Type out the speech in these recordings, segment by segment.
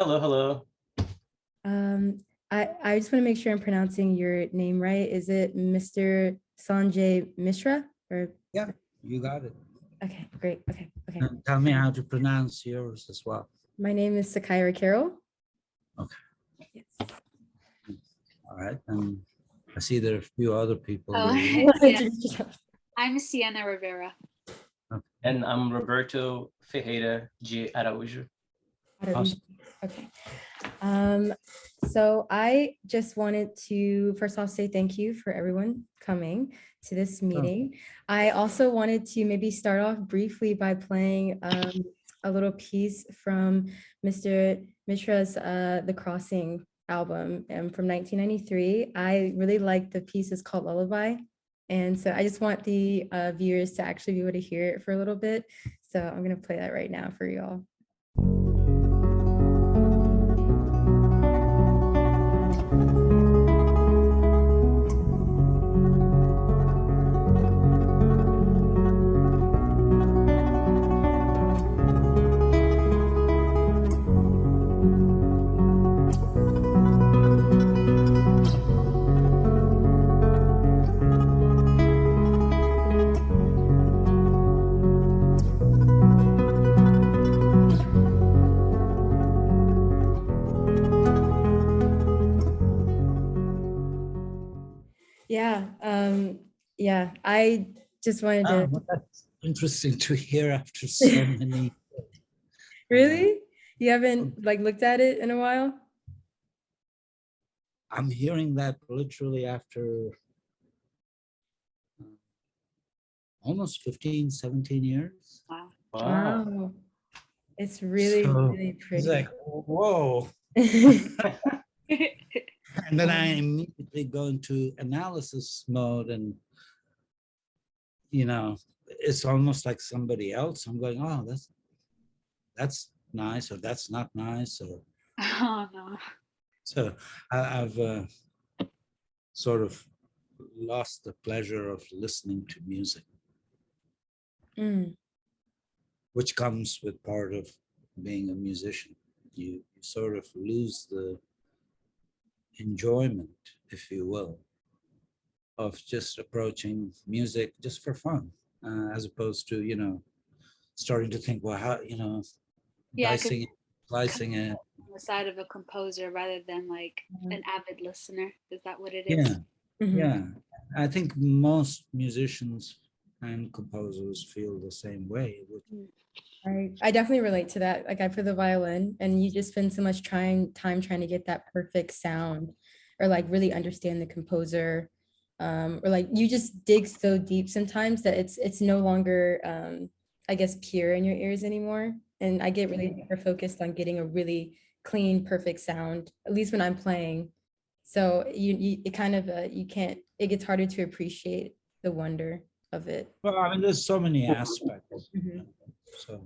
Hello, hello. Um, I just want to make sure I'm pronouncing your name right. Is it Mr. Sanjay Mishra? Or Yeah, you got it. okay, great. Okay. And tell me how to pronounce yours as well. My name is Saqqara Carroll. Okay. Yes. All right. And I see there are a few other people. Oh, there. yeah. I'm Sianna Rivera. And I'm Roberto Ferrerira de Araujo. Awesome. Okay. So I just wanted to first off say thank you for everyone coming to this meeting. I also wanted to maybe start off briefly by playing a little piece from Mr. Mishra's The Crossing album from 1993. I really like the piece. It's called Lullaby. And so I just want the viewers to actually be able to hear it for a little bit. So I'm going to play that right now for you all. Yeah, I just wanted to. Well, that's interesting to hear after so many. Really? You haven't like looked at it in a while? I'm hearing that literally after almost 15, 17 years. Wow. Wow. It's really, really pretty. It's like, whoa. And then I immediately go into analysis mode and, it's almost like somebody else. I'm going, oh, that's nice, or that's not nice. Or Oh, no. so I've sort of lost the pleasure of listening to music, which comes with part of being a musician. You sort of lose the enjoyment, if you will, of just approaching music just for fun, as opposed to, starting to think, well, how, Yeah, dicing it, slicing it. on the side of a composer rather than like an avid listener. Is that what it Yeah, is? yeah. I think most musicians and composers feel the same way. I definitely relate to that. Like I play the violin and you just spend so much time trying to get that perfect sound or like really understand the composer. Or like you just dig so deep sometimes that it's no longer I guess pure in your ears anymore. And I get really hyper focused on getting a really clean, perfect sound, at least when I'm playing. So it kind of you can't, it gets harder to appreciate the wonder of it. Well, I mean, there's so many aspects. So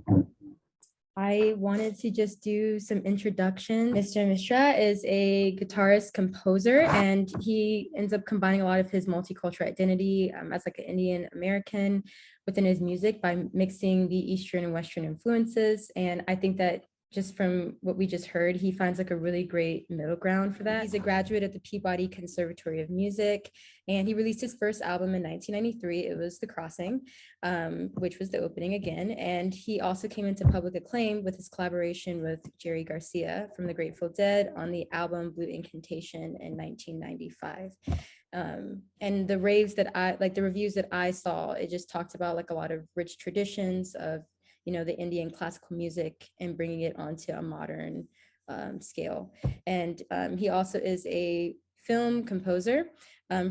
I wanted to just do some introduction. Mr. Mishra is a guitarist composer, and he ends up combining a lot of his multicultural identity as like an Indian American within his music by mixing the Eastern and Western influences. And I think that just from what we just heard, he finds like a really great middle ground for that. He's a graduate at the Peabody Conservatory of Music, and he released his first album in 1993. It was The Crossing, which was the opening again. And he also came into public acclaim with his collaboration with Jerry Garcia from the Grateful Dead on the album Blue Incantation in 1995. And the raves that the reviews that I saw, it just talked about like a lot of rich traditions of the Indian classical music and bringing it onto a modern scale. And he also is a film composer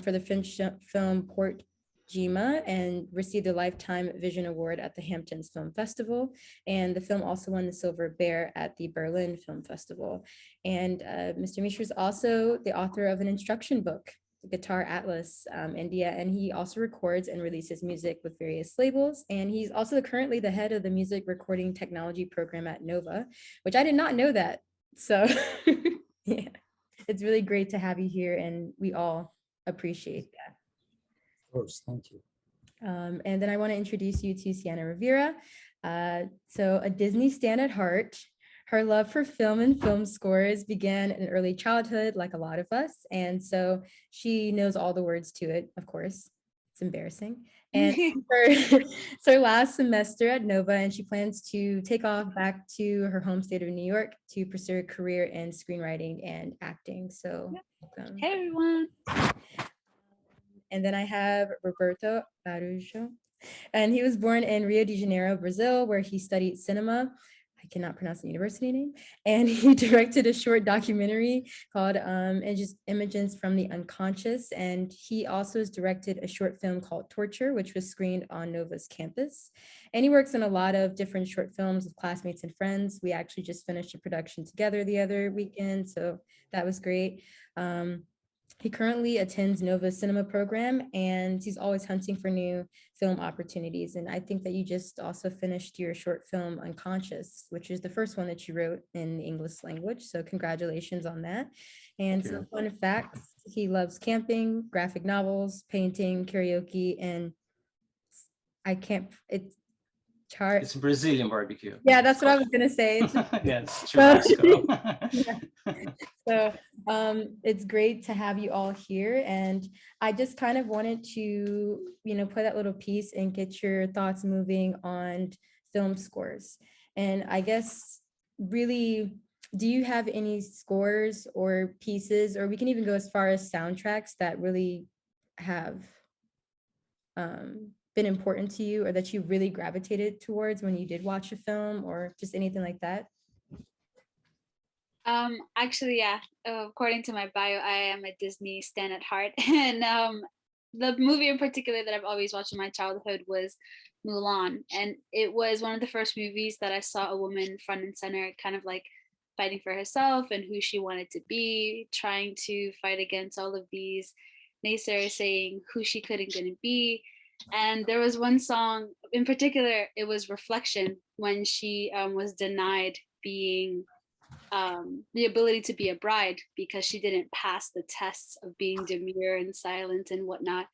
for the French film Port Jima and received the Lifetime Vision Award at the Hamptons Film Festival. And the film also won the Silver Bear at the Berlin Film Festival. And Mr. Mishra is also the author of an instruction book, Guitar Atlas India, and he also records and releases music with various labels. And he's also currently the head of the music recording technology program at Nova, which I did not know that. So yeah, it's really great to have you here, and we all appreciate that. of course, thank you. And then I want to introduce you to Sianna Rivera. So a Disney stan at heart, Her love for film and film scores began in early childhood, like a lot of us. And so she knows all the words to it, of course. It's embarrassing. And it's her last semester at Nova, and she plans to take off back to her home state of New York to pursue a career in screenwriting and acting. So, welcome. Hey everyone. And then I have Roberto Araujo, and he was born in Rio de Janeiro, Brazil, where he studied cinema. I cannot pronounce the university name. And he directed a short documentary called Images from the Unconscious. And he also has directed a short film called Torture, which was screened on Nova's campus. And he works on a lot of different short films with classmates and friends. We actually just finished a production together the other weekend, so that was great. He currently attends Nova's cinema program, and he's always hunting for new film opportunities. And I think that you just also finished your short film Unconscious, which is the first one that you wrote in the English language. So congratulations on that. And some fun facts: he loves camping, graphic novels, painting, karaoke, and It's Brazilian barbecue. Yeah, that's what I was gonna say. Yes, churrasco. So it's great to have you all here, and I just kind of wanted to, play that little piece and get your thoughts moving on film scores. And I guess really, do you have any scores or pieces, or we can even go as far as soundtracks that really have been important to you, or that you really gravitated towards when you did watch a film, or just anything like that? Actually, yeah. According to my bio, I am a Disney stan at heart, and the movie in particular that I've always watched in my childhood was Mulan, and it was one of the first movies that I saw a woman front and center, kind of like fighting for herself and who she wanted to be, trying to fight against all of these naysayers saying who she couldn't gonna be. And there was one song in particular, it was Reflection, when she was denied being the ability to be a bride because she didn't pass the tests of being demure and silent and whatnot.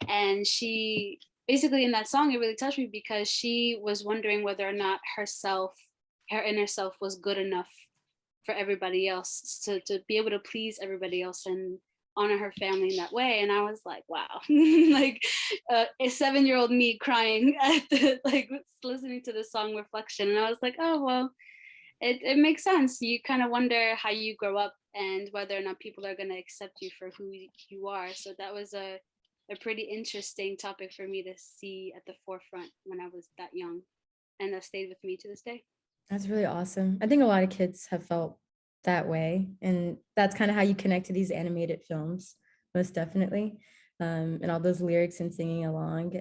And she basically, in that song, it really touched me because she was wondering whether or not her inner self was good enough for everybody else, to be able to please everybody else and honor her family in that way. And I was like, wow, like a 7-year-old me crying at listening to the song Reflection. And I was like, oh, well, it makes sense. You kind of wonder how you grow up and whether or not people are going to accept you for who you are. So that was a pretty interesting topic for me to see at the forefront when I was that young. And that stayed with me to this day. That's really awesome. I think a lot of kids have felt that way. And that's kind of how you connect to these animated films, most definitely. And all those lyrics and singing along.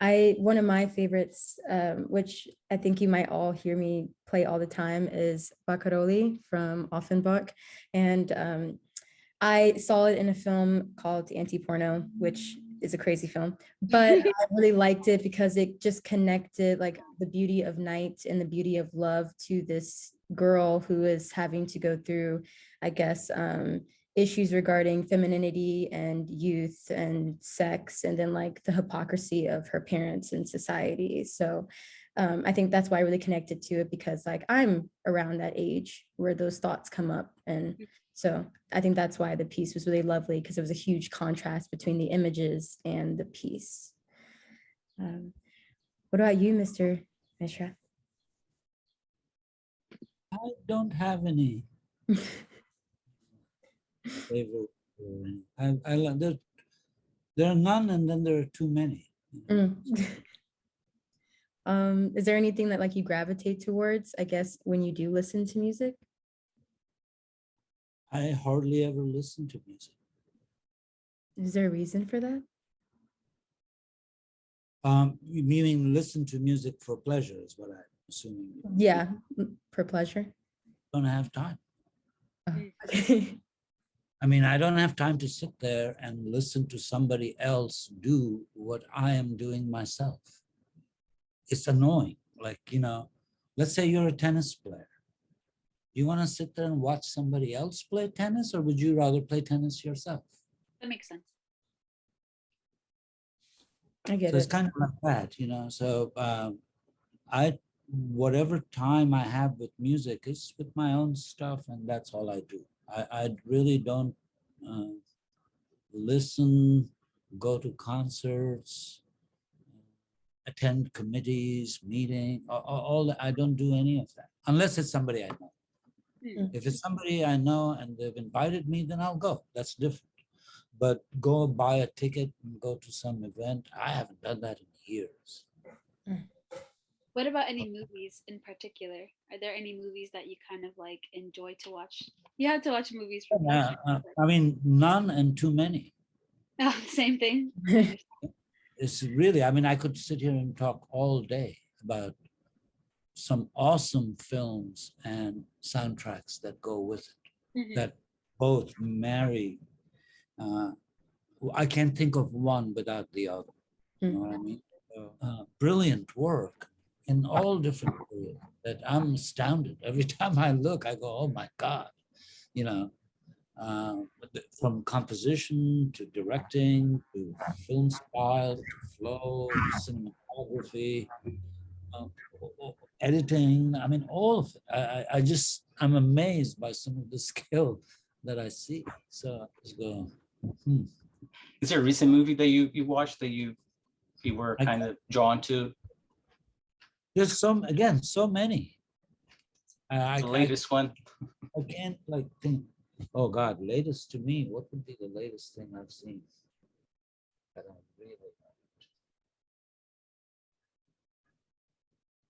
One of my favorites, which I think you might all hear me play all the time, is Baccaroli from Offenbach. And I saw it in a film called Anti-Porno, which is a crazy film, but I really liked it because it just connected like the beauty of night and the beauty of love to this girl who is having to go through, I guess, issues regarding femininity and youth and sex, and then like the hypocrisy of her parents and society. So I think that's why I really connected to it, because like I'm around that age where those thoughts come up. And so I think that's why the piece was really lovely, because it was a huge contrast between the images and the piece. What about you, Mr. Mishra? I don't have any favorite. There are none, and then there are too many. Is there anything that like you gravitate towards, I guess, when you do listen to music? I hardly ever listen to music. Is there a reason for that? You meaning listen to music for pleasure is what I'm assuming. Yeah, for pleasure. Don't have time. Oh, okay. I mean, I don't have time to sit there and listen to somebody else do what I am doing myself. It's annoying. Like, let's say you're a tennis player. You want to sit there and watch somebody else play tennis, or would you rather play tennis yourself? That makes sense. I get So it. it's kind of like that, So I whatever time I have with music is with my own stuff, and that's all I do. I really don't listen, go to concerts, attend committees, meeting, I don't do any of that, unless it's somebody I know. If it's somebody I know and they've invited me, then I'll go. That's different. But go buy a ticket and go to some event, I haven't done that in years. What about any movies in particular? Are there any movies that you kind of like enjoy to watch? You have to watch movies for I mean, none and too many. oh, same thing. It's really, I mean, I could sit here and talk all day about some awesome films and soundtracks that go with it, that both marry. I can't think of one without the other. You know what I mean? Brilliant work in all different areas that I'm astounded. Every time I look, I go, oh my God, you know, from composition to directing to film style to flow, cinematography, editing. I mean, all of it. I'm amazed by some of the skill that I see. So I just go, Is there a recent movie that you watched that you were kind of drawn to? There's so many. The latest one? I can't like think, oh God, latest to me, what would be the latest thing I've seen? I don't really know.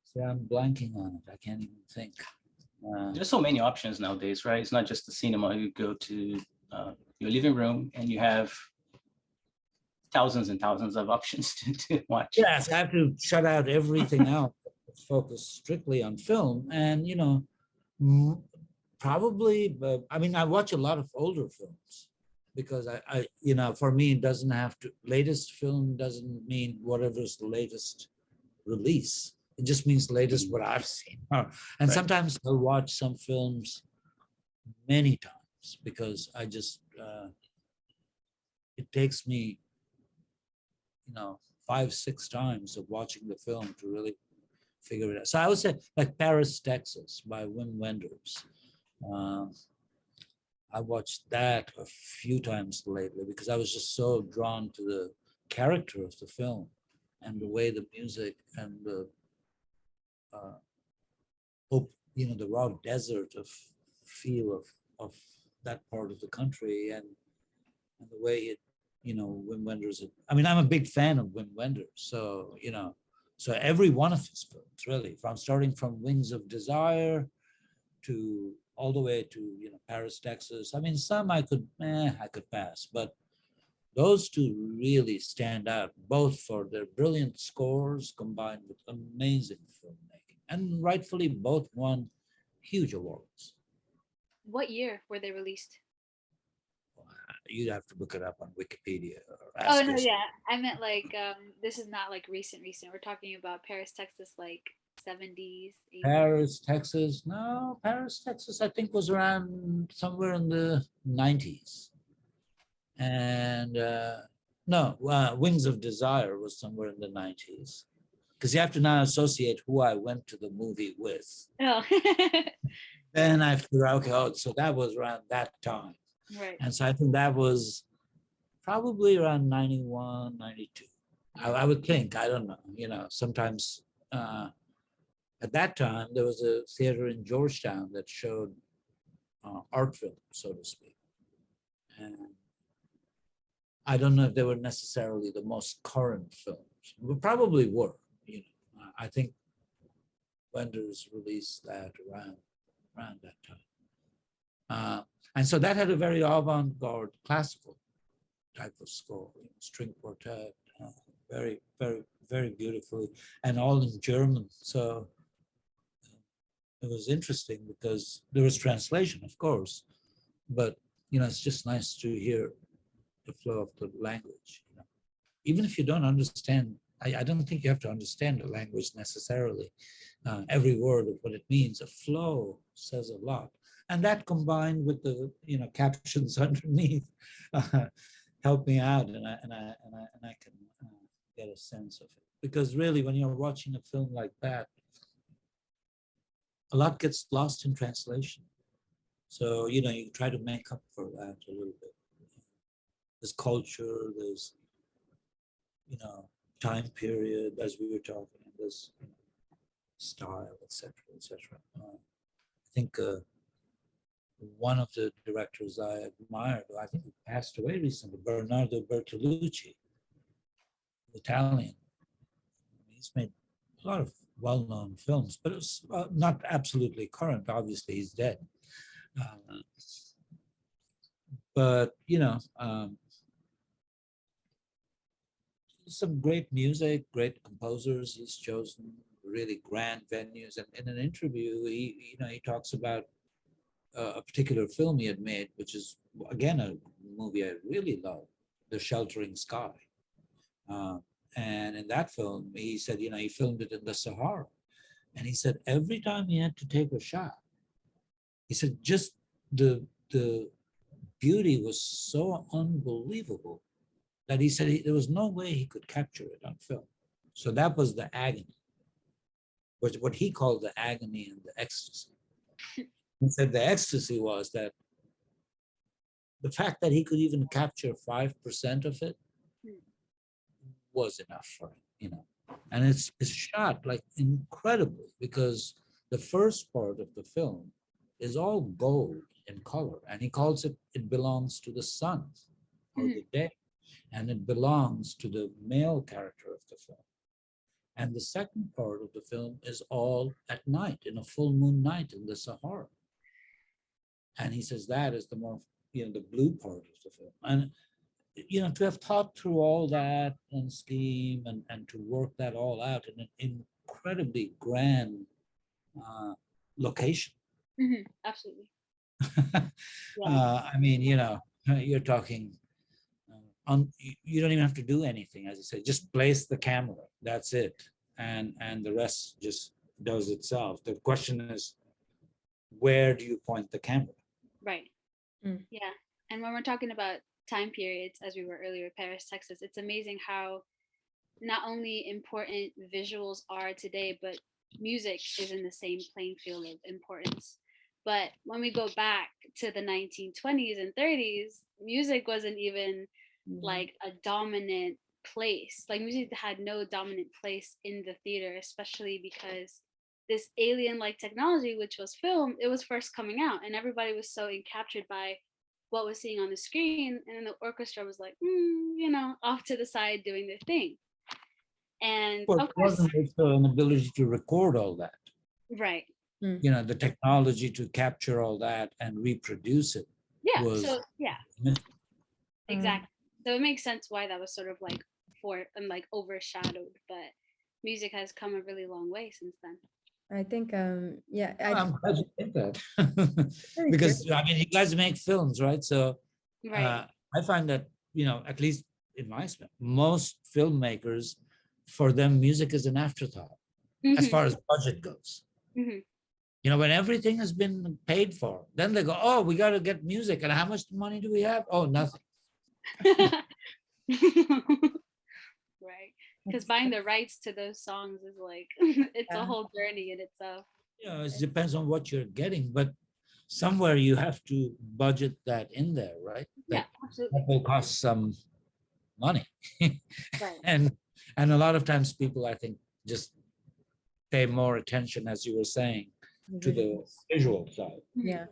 See, I'm blanking on it. I can't even think. There's so many options nowadays, right? It's not just the cinema. You go to your living room and you have thousands and thousands of options to watch. Yes, I have to shut out everything else, focus strictly on film. And, you know, probably, I mean, I watch a lot of older films because I, you know, for me, it doesn't have to, latest film doesn't mean whatever's the latest release. It just means latest what I've seen. And sometimes I'll watch some films many times because I just, it takes me, you know, 5-6 times of watching the film to really figure it out. So I would say like Paris, Texas by Wim Wenders. I watched that a few times lately because I was just so drawn to the character of the film and the way the music and the, you know, the raw desert of feel of that part of the country and the way it, you know, Wim Wenders. I mean, I'm a big fan of Wim Wenders, so you know, so every one of his films, really, from starting from Wings of Desire to all the way to, you know, Paris, Texas. I mean, some I could pass, but those two really stand out, both for their brilliant scores combined with amazing filmmaking, and rightfully both won huge awards. What year were they released? You'd have to look it up on Wikipedia. Or Oh no, yeah, I meant like this is not like recent. We're talking about Paris, Texas, like 70s. 80s. Paris, Texas. No, Paris, Texas, I think was around somewhere in the 90s. And no, Wings of Desire was somewhere in the 90s. Because you have to now associate who I went to the movie with. Oh. Then I figure out, okay, oh, so that was around that time. Right. And so I think that was probably around 91, 92. I would think, I don't know, you know, sometimes at that time, there was a theater in Georgetown that showed art film, so to speak. And I don't know if they were necessarily the most current films, but probably were, you know. I think Wenders released that around that time. And so that had a very avant-garde classical type of score, you know, string quartet, very, very, very beautifully, and all in German. So it was interesting because there was translation, of course, but you know, it's just nice to hear the flow of the language. You know? Even if you don't understand, I don't think you have to understand the language necessarily. Every word of what it means, a flow says a lot. And that combined with the, you know, captions underneath help me out, and I can get a sense of it. Because really, when you're watching a film like that, a lot gets lost in translation. So, you know, you try to make up for that a little bit. There's culture, there's, you know, time period, as we were talking, there's, you know, style, etc., etc. I think one of the directors I admired, I think he passed away recently, Bernardo Bertolucci, Italian. He's made a lot of well-known films, but it's not absolutely current. Obviously, he's dead. But, you know, some great music, great composers. He's chosen really grand venues. And in an interview, he, you know, he talks about a particular film he had made, which is, again, a movie I really love, The Sheltering Sky. And in that film, he said, you know, he filmed it in the Sahara. And he said, every time he had to take a shot, he said, just the beauty was so unbelievable that he said there was no way he could capture it on film. So that was the agony, was what he called the agony and the ecstasy. He said the ecstasy was that the fact that he could even capture 5% of it was enough for him, you know. And it's shot like incredibly, because the first part of the film is all gold in color, and he calls it, it belongs to the sun or the day, and it belongs to the male character of the film. And the second part of the film is all at night, in a full moon night in the Sahara. And he says that is the more, you know, the blue part of the film. And, you know, to have thought through all that and scheme and to work that all out in an incredibly grand location. Absolutely. I mean, you know, you're talking, you don't even have to do anything, as you say, just place the camera, that's it. And the rest just does itself. The question is, where do you point the camera? Right. Yeah. And when we're talking about time periods, as we were earlier, Paris, Texas, it's amazing how not only important visuals are today, but music is in the same playing field of importance. But when we go back to the 1920s and 30s, music wasn't even like a dominant place. Like music had no dominant place in the theater, especially because this alien-like technology, which was film, it was first coming out, and everybody was so encaptured by what was seeing on the screen, and then the orchestra was like, you know, off to the side doing their thing. And well, of course, wasn't also an ability to record all that. Right. You know, the technology to capture all that and reproduce it. Yeah. Was, so yeah, exactly. So it makes sense why that was sort of like like overshadowed, but music has come a really long way since then. I think, yeah. I'm glad you think that. Because I mean, you guys make films, right? So Right. I find that, you know, at least in my experience, most filmmakers, for them, music is an afterthought as far as budget goes. You know, when everything has been paid for, then they go, oh, we got to get music. And how much money do we have? Oh, nothing. Right. Because buying the rights to those songs is like, it's a whole journey in itself. You know, it depends on what you're getting, but somewhere you have to budget that in there, right? Yeah, absolutely. That will cost some money. Right. And a lot of times people, I think, just pay more attention, as you were saying, to the visual side. Yeah.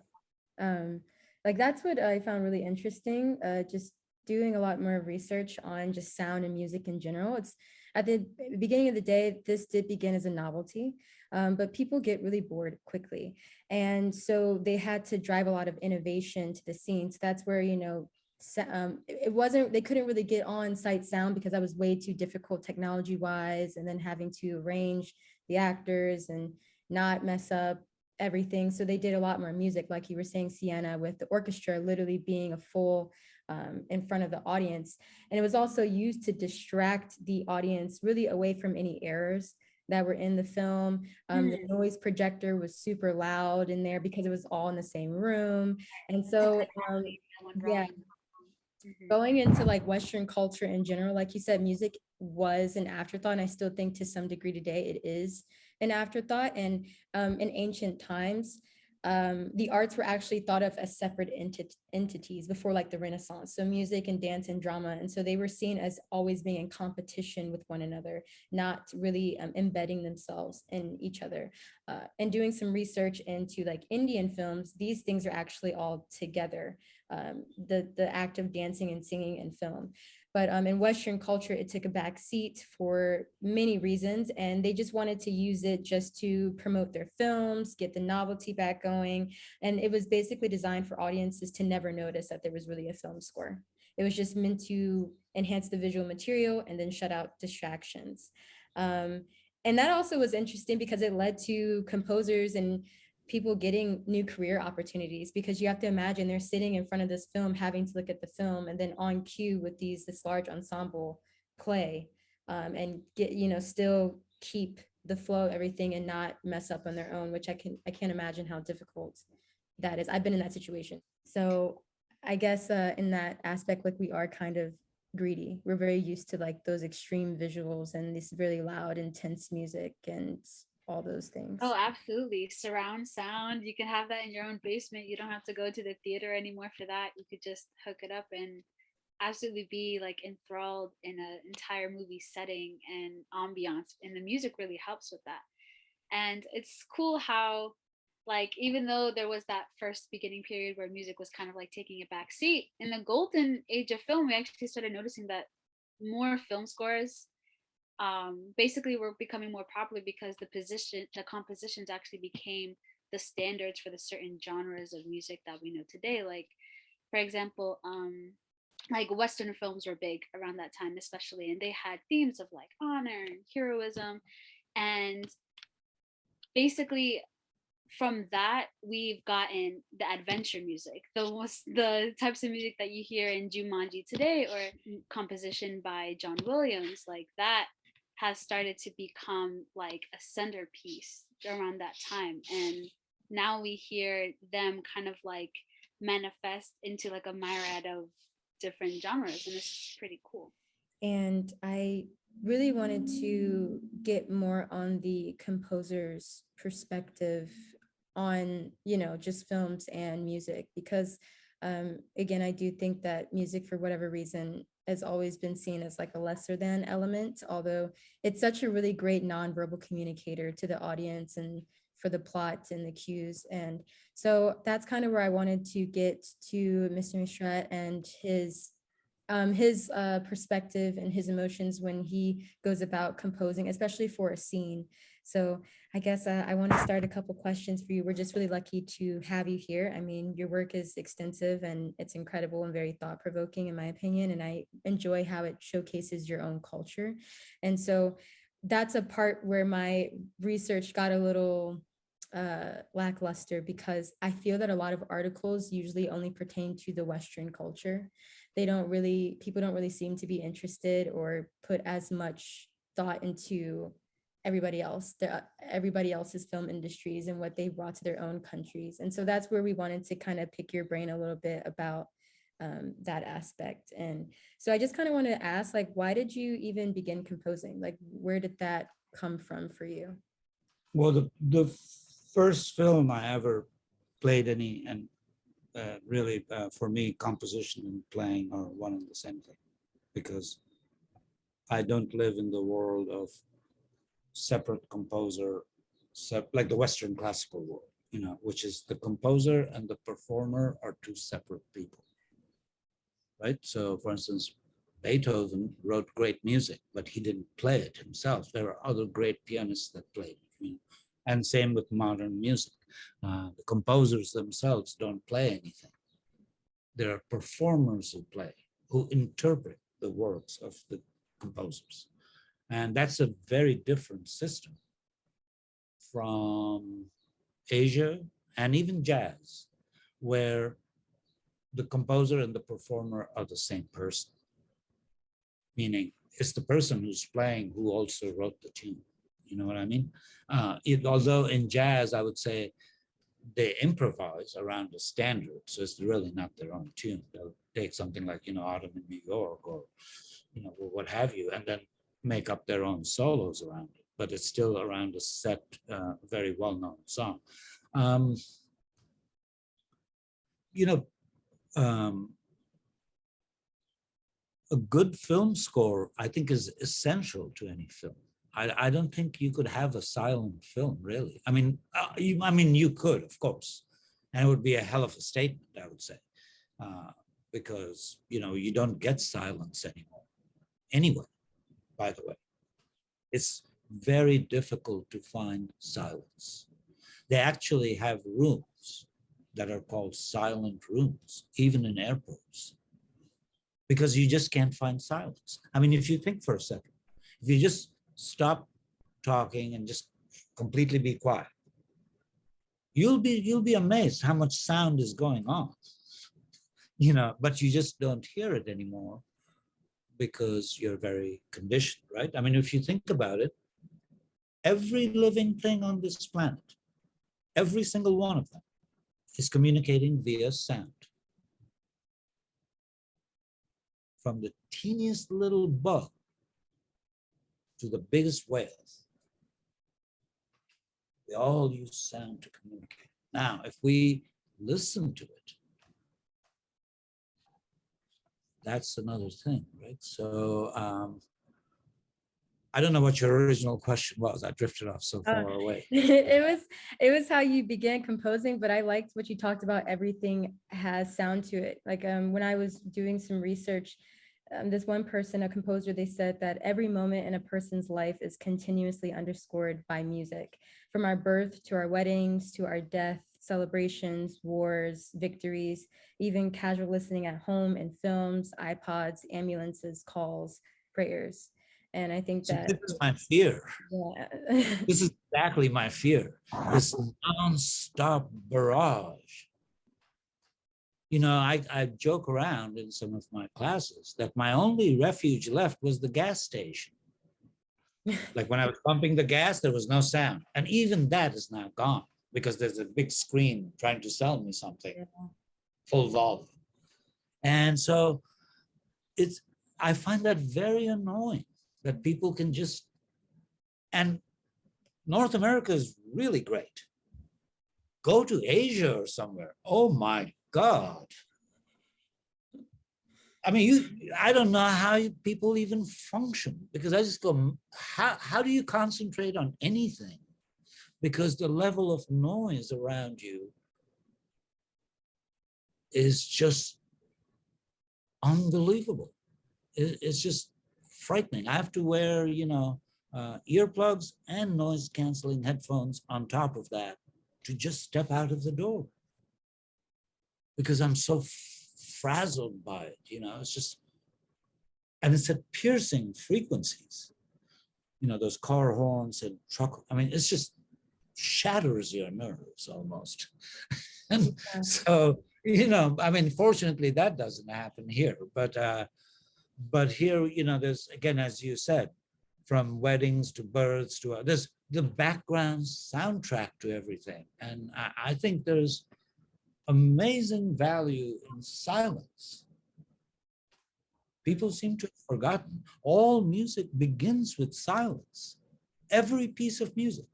Like that's what I found really interesting, just doing a lot more research on just sound and music in general. It's at the beginning of the day, this did begin as a novelty, but people get really bored quickly. And so they had to drive a lot of innovation to the scene. So that's where, you know, it wasn't, they couldn't really get on site sound because that was way too difficult technology wise, and then having to arrange the actors and not mess up everything. So they did a lot more music, like you were saying, Sianna, with the orchestra literally being a full in front of the audience. And it was also used to distract the audience really away from any errors that were in the film. The noise projector was super loud in there because it was all in the same room. And so, yeah, going into like Western culture in general, like you said, music was an afterthought. And I still think to some degree today it is, an afterthought. And in ancient times, the arts were actually thought of as separate entities before like the Renaissance. So music and dance and drama. And so they were seen as always being in competition with one another, not really embedding themselves in each other. And doing some research into like Indian films, these things are actually all together. The act of dancing and singing in film. But in Western culture, it took a back seat for many reasons, and they just wanted to use it just to promote their films, get the novelty back going. And it was basically designed for audiences to never notice that there was really a film score. It was just meant to enhance the visual material and then shut out distractions. And that also was interesting because it led to composers and people getting new career opportunities, because you have to imagine they're sitting in front of this film, having to look at the film, and then on cue with this large ensemble play, and get, still keep the flow of everything and not mess up on their own, which I can't imagine how difficult that is. I've been in that situation. So I guess in that aspect, like, we are kind of greedy. We're very used to like those extreme visuals and this really loud, intense music and all those things. Oh, absolutely. Surround sound. You can have that in your own basement. You don't have to go to the theater anymore for that. You could just hook it up and absolutely be like enthralled in an entire movie setting and ambiance. And the music really helps with that. And it's cool how, like, even though there was that first beginning period where music was kind of like taking a back seat, in the golden age of film, we actually started noticing that more film scores basically were becoming more popular because the compositions actually became the standards for the certain genres of music that we know today. Like, for example, like Western films were big around that time, especially, and they had themes of like honor and heroism. And basically from that, we've gotten the adventure music, the types of music that you hear in Jumanji today, or composition by John Williams, like that has started to become like a centerpiece around that time. And now we hear them kind of like manifest into like a myriad of different genres, and it's pretty cool. And I really wanted to get more on the composer's perspective on, just films and music, because again, I do think that music, for whatever reason, has always been seen as like a lesser than element, although it's such a really great nonverbal communicator to the audience and for the plot and the cues. And so that's kind of where I wanted to get to Mr. Mishra and his perspective and his emotions when he goes about composing, especially for a scene. So I guess I want to start a couple questions for you. We're just really lucky to have you here. I mean, your work is extensive and it's incredible and very thought-provoking, in my opinion. And I enjoy how it showcases your own culture. And so that's a part where my research got a little lackluster, because I feel that a lot of articles usually only pertain to the Western culture. People don't really seem to be interested or put as much thought into everybody else's film industries and what they brought to their own countries. And so that's where we wanted to kind of pick your brain a little bit about that aspect. And so I just kind of want to ask, like, why did you even begin composing? Like, where did that come from for you? Well, the first film I ever played any, and really for me, composition and playing are one and the same thing, because I don't live in the world of separate composer, like the Western classical world, which is the composer and the performer are two separate people, right? So for instance, Beethoven wrote great music, but he didn't play it himself. There are other great pianists that played it, and same with modern music. The composers themselves don't play anything. There are performers who play, who interpret the works of the composers. And that's a very different system from Asia and even jazz, where the composer and the performer are the same person. Meaning it's the person who's playing who also wrote the tune. You know what I mean? Although in jazz, I would say they improvise around a standard, so it's really not their own tune. They'll take something like, Autumn in New York or, or what have you, and then make up their own solos around it. but it's still around a set, very well-known song. You know, a good film score, I think, is essential to any film. I don't think you could have a silent film, really. I mean, you could, of course, and it would be a hell of a statement, I would say, because, you know, you don't get silence anymore. Anyway, by the way, it's very difficult to find silence. They actually have rooms that are called silent rooms, even in airports, because you just can't find silence. I mean, if you think for a second, if you just stop talking and just completely be quiet, you'll be amazed how much sound is going on, you know, but you just don't hear it anymore because you're very conditioned, right? I mean, if you think about it, every living thing on this planet, every single one of them, is communicating via sound. From the teeniest little bug to the biggest whales, we all use sound to communicate. Now, if we listen to it, that's another thing, right? So I don't know what your original question was. I drifted off so far away. It was how you began composing, but I liked what you talked about. Everything has sound to it. Like when I was doing some research, this one person, a composer, they said that every moment in a person's life is continuously underscored by music. From our birth to our weddings, to our death, celebrations, wars, victories, even casual listening at home in films, iPods, ambulances, calls, prayers. And I think that this is my fear. Yeah. This is exactly my fear. This non-stop barrage. You know, I joke around in some of my classes that my only refuge left was the gas station. Like when I was pumping the gas, there was no sound. And even that is now gone because there's a big screen trying to sell me something, full volume. And so I find that very annoying that people can just, and North America is really great. Go to Asia or somewhere. Oh my God. I mean, I don't know how people even function, because I just go, how do you concentrate on anything? Because the level of noise around you is just unbelievable. It's just frightening. I have to wear, you know, earplugs and noise canceling headphones on top of that to just step out of the door, because I'm so frazzled by it, you know. It's just, and it's at piercing frequencies, you know, those car horns and truck, I mean, it's just shatters your nerves almost. And so, you know, I mean, fortunately that doesn't happen here, but here, you know, there's, again, as you said, from weddings to births to there's the background soundtrack to everything. And I think there's amazing value in silence. People seem to have forgotten all music begins with silence. Every piece of music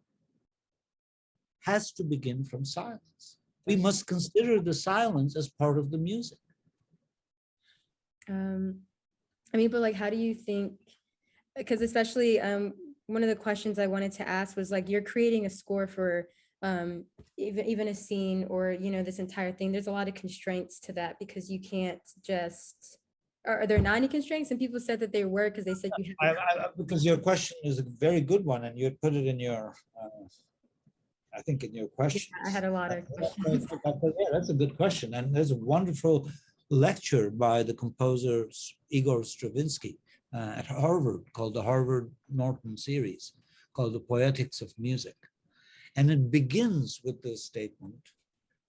has to begin from silence. We must consider the silence as part of the music. I mean, but like, how do you think, because especially one of the questions I wanted to ask was like, you're creating a score for even a scene, or, you know, this entire thing. There's a lot of constraints to that, because you can't just, are there not any constraints? And people said that there were, because they said you have because your question is a very good one, and you had put it in your, I think in your question. I had a lot of questions. Yeah, that's a good question. And there's a wonderful lecture by the composer Igor Stravinsky at Harvard called the Harvard Norton series, called The Poetics of Music. And it begins with this statement: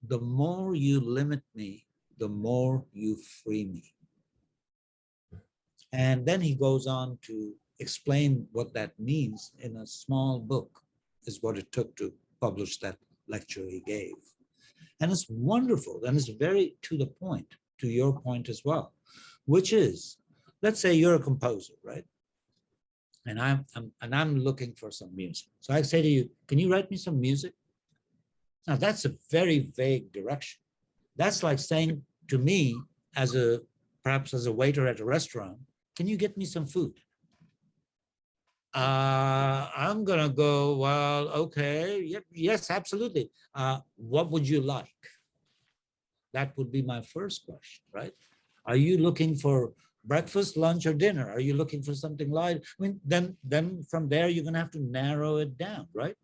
the more you limit me, the more you free me. And then he goes on to explain what that means in a small book, is what it took to publish that lecture he gave. And it's wonderful, and it's very to the point, to your point as well, which is, let's say you're a composer, right? and I'm looking for some music. So I say to you, can you write me some music? Now that's a very vague direction. That's like saying to me, perhaps as a waiter at a restaurant, can you get me some food? I'm gonna go, well, okay, yep, yes, absolutely. What would you like? That would be my first question, right? Are you looking for breakfast, lunch, or dinner? Are you looking for something light? I mean, then from there, you're gonna have to narrow it down, right?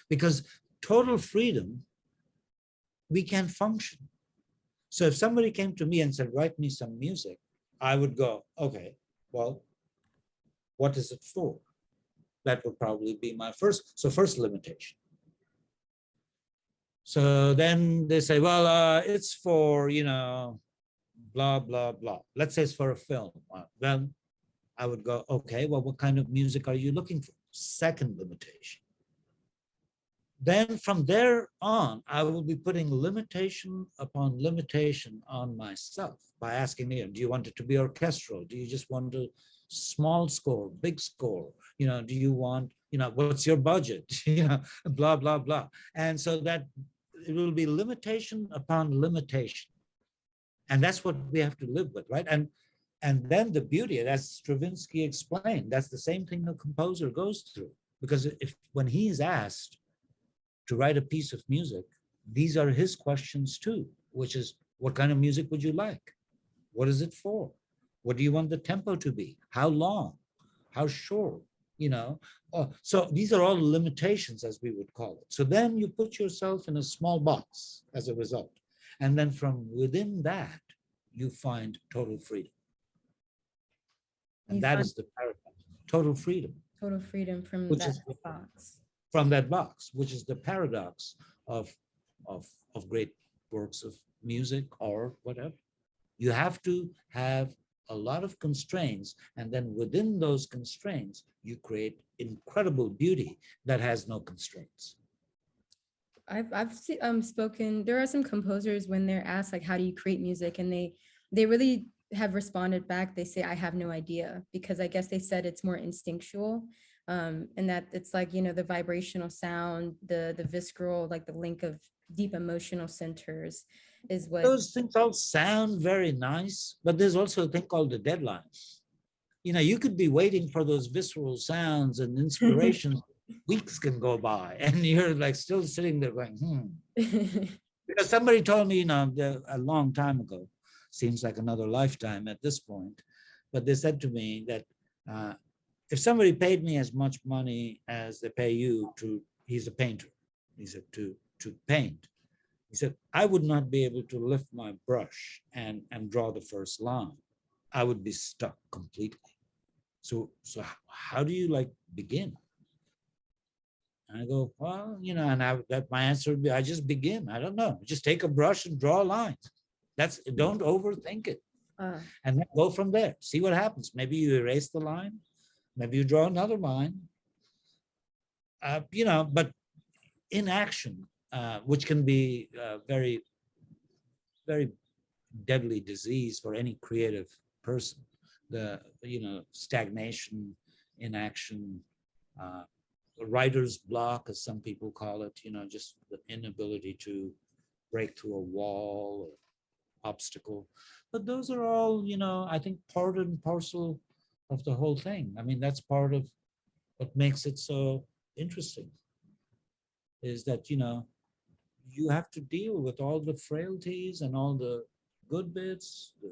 Because total freedom, we can function. So if somebody came to me and said, write me some music, I would go, okay, well, what is it for? That would probably be my first limitation. So then they say, well, it's for, blah, blah, blah. Let's say it's for a film. Then I would go, okay, well, what kind of music are you looking for? Second limitation. Then from there on, I will be putting limitation upon limitation on myself by asking me, do you want it to be orchestral? Do you just want a small score, big score? Do you want, what's your budget? Blah, blah, blah. And so that it will be limitation upon limitation. And that's what we have to live with, right? And then the beauty, as Stravinsky explained, that's the same thing the composer goes through. Because when he's asked to write a piece of music, these are his questions too, which is, what kind of music would you like? What is it for? What do you want the tempo to be? How long? How short? So these are all limitations, as we would call it. So then you put yourself in a small box as a result. And then from within that, you find total freedom. And that is the paradox, total freedom. Total freedom from that box. From that box, which is the paradox of great works of music or whatever. You have to have a lot of constraints, and then within those constraints, you create incredible beauty that has no constraints. I've spoken. There are some composers when they're asked like, how do you create music, and they really have responded back. They say, I have no idea, because I guess they said it's more instinctual. And that it's like, the vibrational sound, the visceral, like the link of deep emotional centers is what. Those things all sound very nice, but there's also a thing called the deadline. You could be waiting for those visceral sounds and inspiration. Weeks can go by and you're like still sitting there going, Because somebody told me, a long time ago, seems like another lifetime at this point, but they said to me that, if somebody paid me as much money as they pay you he's a painter, he said, to paint. He said, I would not be able to lift my brush and draw the first line. I would be stuck completely. So how do you begin? And I go, well, that my answer would be, I just begin. I don't know. Just take a brush and draw a line. Don't overthink it. And then go from there. See what happens. Maybe you erase the line. Maybe you draw another line, but in action, which can be very, very deadly disease for any creative person. The, stagnation, inaction, writer's block, as some people call it, just the inability to break through a wall or obstacle. But those are all, I think part and parcel of the whole thing. I mean, that's part of what makes it so interesting, is that, you have to deal with all the frailties and all the good bits, the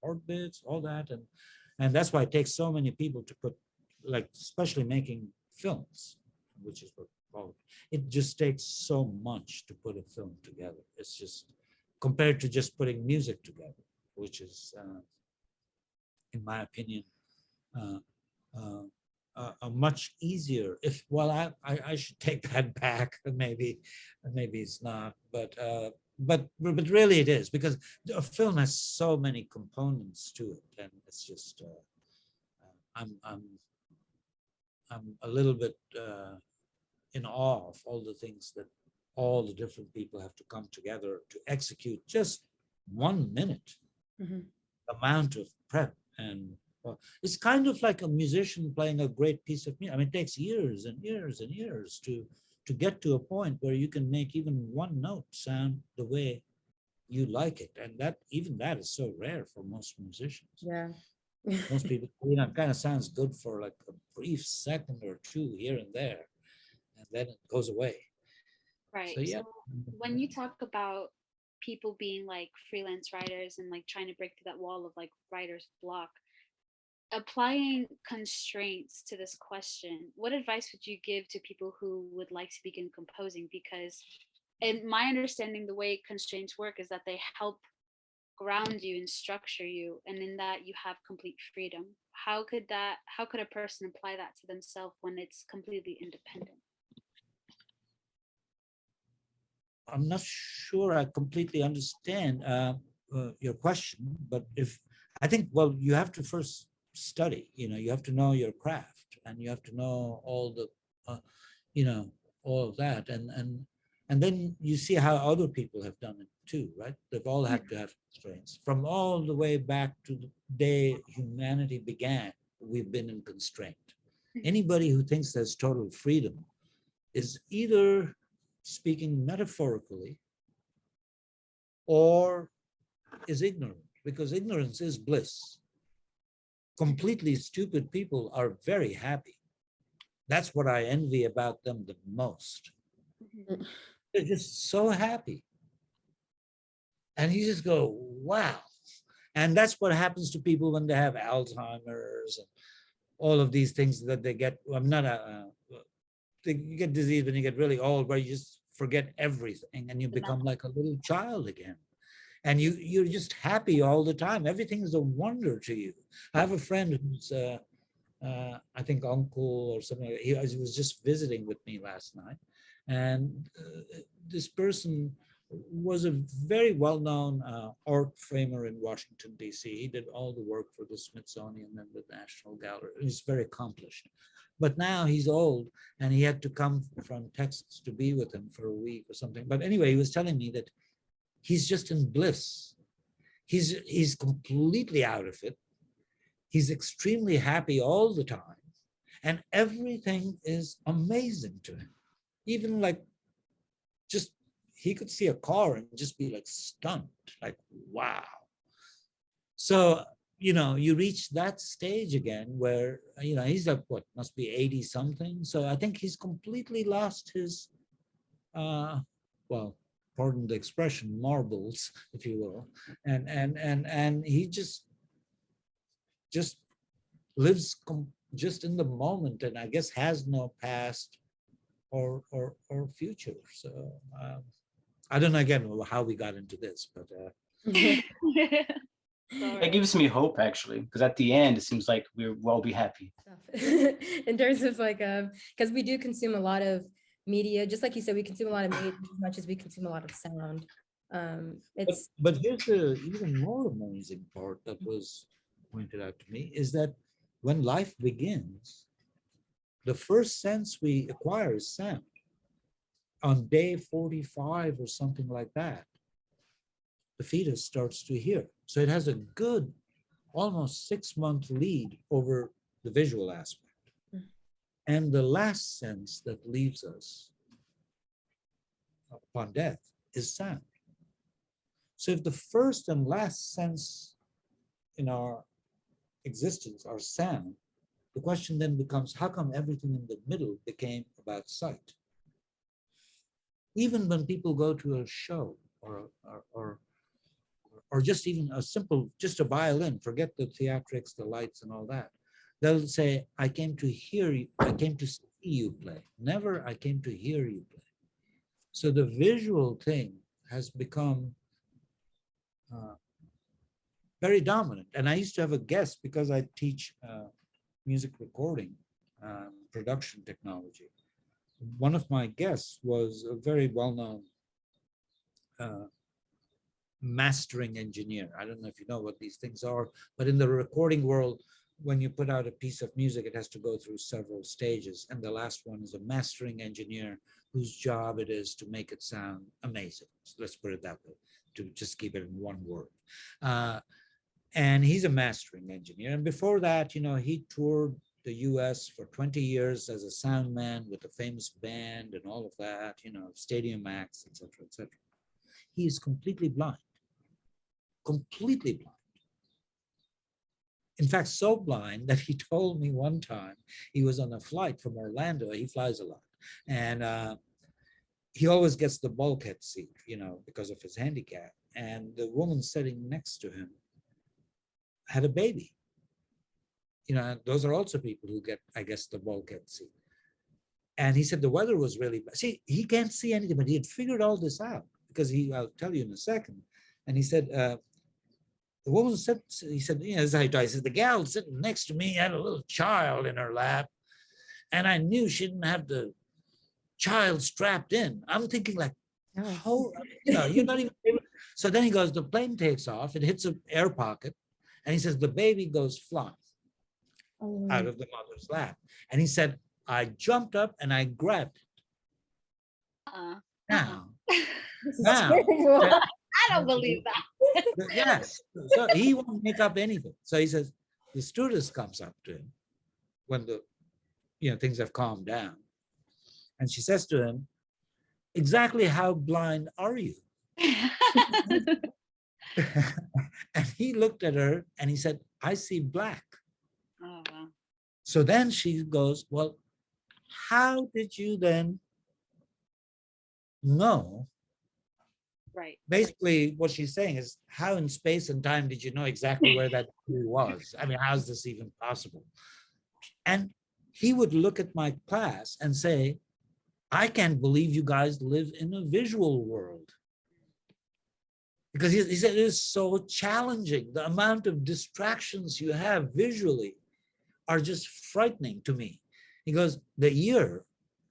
hard bits, all that. And that's why it takes so many people to put, especially making films, which is what it just takes so much to put a film together. It's just compared to just putting music together, which is, in my opinion, a much easier. I should take that back. Maybe it's not, but really it is, because a film has so many components to it, and it's just I'm a little bit in awe of all the things that all the different people have to come together to execute just 1 minute. Mm-hmm. Amount of prep and It's kind of like a musician playing a great piece of music. I mean, it takes years and years and years to get to a point where you can make even one note sound the way you like it. And that even that is so rare for most musicians. Yeah. Most people, you know, it kind of sounds good for like a brief second or two here and there, and then it goes away. Right. So yeah. So when you talk about people being like freelance writers and like trying to break through that wall of like writer's block, applying constraints to this question, what advice would you give to people who would like to begin composing? Because in my understanding, the way constraints work is that they help ground you and structure you, and in that you have complete freedom. How could a person apply that to themselves when it's completely independent? I'm not sure I completely understand your question, but if I think, well, you have to first study. You know, you have to know your craft, and you have to know all the, you know, all of that, and then you see how other people have done it too, right? They've all had to have constraints from all the way back to the day humanity began. We've been in constraint. Anybody who thinks there's total freedom is either speaking metaphorically or is ignorant, because ignorance is bliss. Completely stupid people are very happy. That's what I envy about them the most. They're just so happy. And you just go, wow. And that's what happens to people when they have Alzheimer's and all of these things that they get. I'm not you get disease when you get really old, where you just forget everything and you become like a little child again. And you're just happy all the time. Everything is a wonder to you. I have a friend who's, I think uncle or something. He was just visiting with me last night. And this person was a very well-known art framer in Washington, D.C. He did all the work for the Smithsonian and the National Gallery. He's very accomplished. But now he's old, and he had to come from Texas to be with him for a week or something. But anyway, he was telling me that he's just in bliss. He's completely out of it. He's extremely happy all the time. And everything is amazing to him. Even like just, he could see a car and just be like stunned, like, wow. So, you know, you reach that stage again where, you know, he's like, what, must be 80 something. So I think he's completely lost his, well, pardon the expression, marbles, if you will. And he just lives just in the moment, and I guess has no past or future. So I don't know again how we got into this, but It gives me hope, actually, because at the end it seems like we'll all be happy. In terms of like, because we do consume a lot of media, just like you said, we consume a lot of media as much as we consume a lot of sound. It's but here's the even more amazing part that was pointed out to me, is that when life begins, the first sense we acquire is sound. On day 45 or something like that, the fetus starts to hear. So it has a good almost 6-month lead over the visual aspect. And the last sense that leaves us upon death is sound. So if the first and last sense in our existence are sound, the question then becomes, how come everything in the middle became about sight? Even when people go to a show or just even a simple, just a violin, forget the theatrics, the lights and all that. They'll say, I came to hear you, I came to see you play. Never, I came to hear you play. So the visual thing has become very dominant. And I used to have a guest, because I teach music recording, production technology. One of my guests was a very well-known mastering engineer. I don't know if you know what these things are, but in the recording world, when you put out a piece of music, it has to go through several stages. And the last one is a mastering engineer whose job it is to make it sound amazing. So let's put it that way, to just keep it in one word. And he's a mastering engineer. And before that, you know, he toured the US for 20 years as a sound man with a famous band and all of that, you know, stadium acts, etc., etc. He is completely blind, completely blind. In fact, so blind that he told me one time he was on a flight from Orlando. He flies a lot. And he always gets the bulkhead seat, you know, because of his handicap. And the woman sitting next to him had a baby. You know, those are also people who get, I guess, the bulkhead seat. And he said the weather was really bad. See, he can't see anything, but he had figured all this out because I'll tell you in a second. And he said, the woman said, he said, you know, this is how he died. He said, the gal sitting next to me had a little child in her lap. And I knew she didn't have the child strapped in. I'm thinking like, how, you know, you're not even able. So then he goes, the plane takes off, it hits an air pocket. And he says, the baby goes flying out of the mother's lap. And he said, I jumped up and I grabbed it. Now, I don't believe that. yes. So he won't make up anything. So he says, the stewardess comes up to him when the, you know, things have calmed down. And she says to him, exactly how blind are you? And he looked at her and he said, I see black. Oh, wow. So then she goes, well, how did you then know? Right. Basically, what she's saying is, how in space and time did you know exactly where that was? I mean, how's this even possible? And he would look at my class and say, I can't believe you guys live in a visual world. Because he said it is so challenging. The amount of distractions you have visually are just frightening to me. He goes, the ear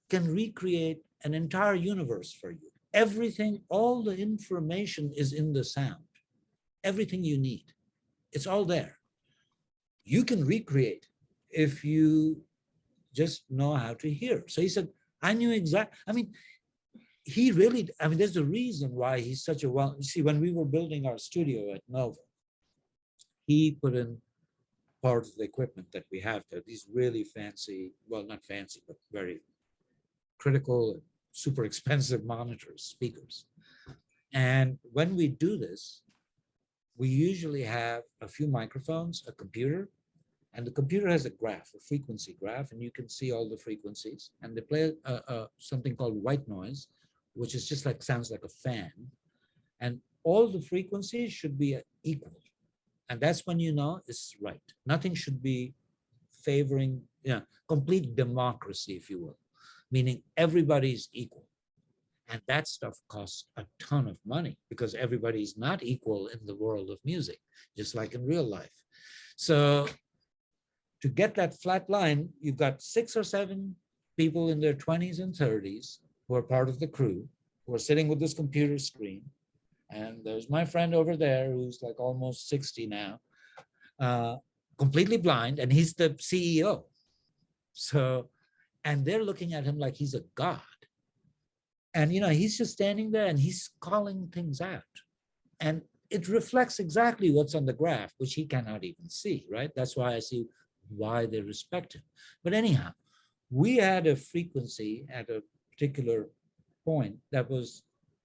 can recreate an entire universe for you. Everything, all the information is in the sound. Everything you need, it's all there. You can recreate if you just know how to hear. So he said, I knew exactly, I mean, he really, I mean, there's a reason why he's such a well, you see, when we were building our studio at Nova, he put in part of the equipment that we have there, these really fancy, well, not fancy, but very critical and super expensive monitors, speakers. And when we do this, we usually have a few microphones, a computer, and the computer has a graph, a frequency graph, and you can see all the frequencies. And they play something called white noise, which is just like, sounds like a fan. And all the frequencies should be equal. And that's when you know it's right. Nothing should be favoring, you know, complete democracy, if you will, meaning everybody's equal. And that stuff costs a ton of money because everybody's not equal in the world of music, just like in real life. So to get that flat line, you've got 6 or 7 people in their 20s and 30s who are part of the crew, who are sitting with this computer screen. And there's my friend over there who's like almost 60 now, completely blind, and he's the CEO. So, and they're looking at him like he's a god. And, you know, he's just standing there and he's calling things out. And it reflects exactly what's on the graph, which he cannot even see, right? That's why I see why they respect him. But anyhow, we had a frequency at a particular point that was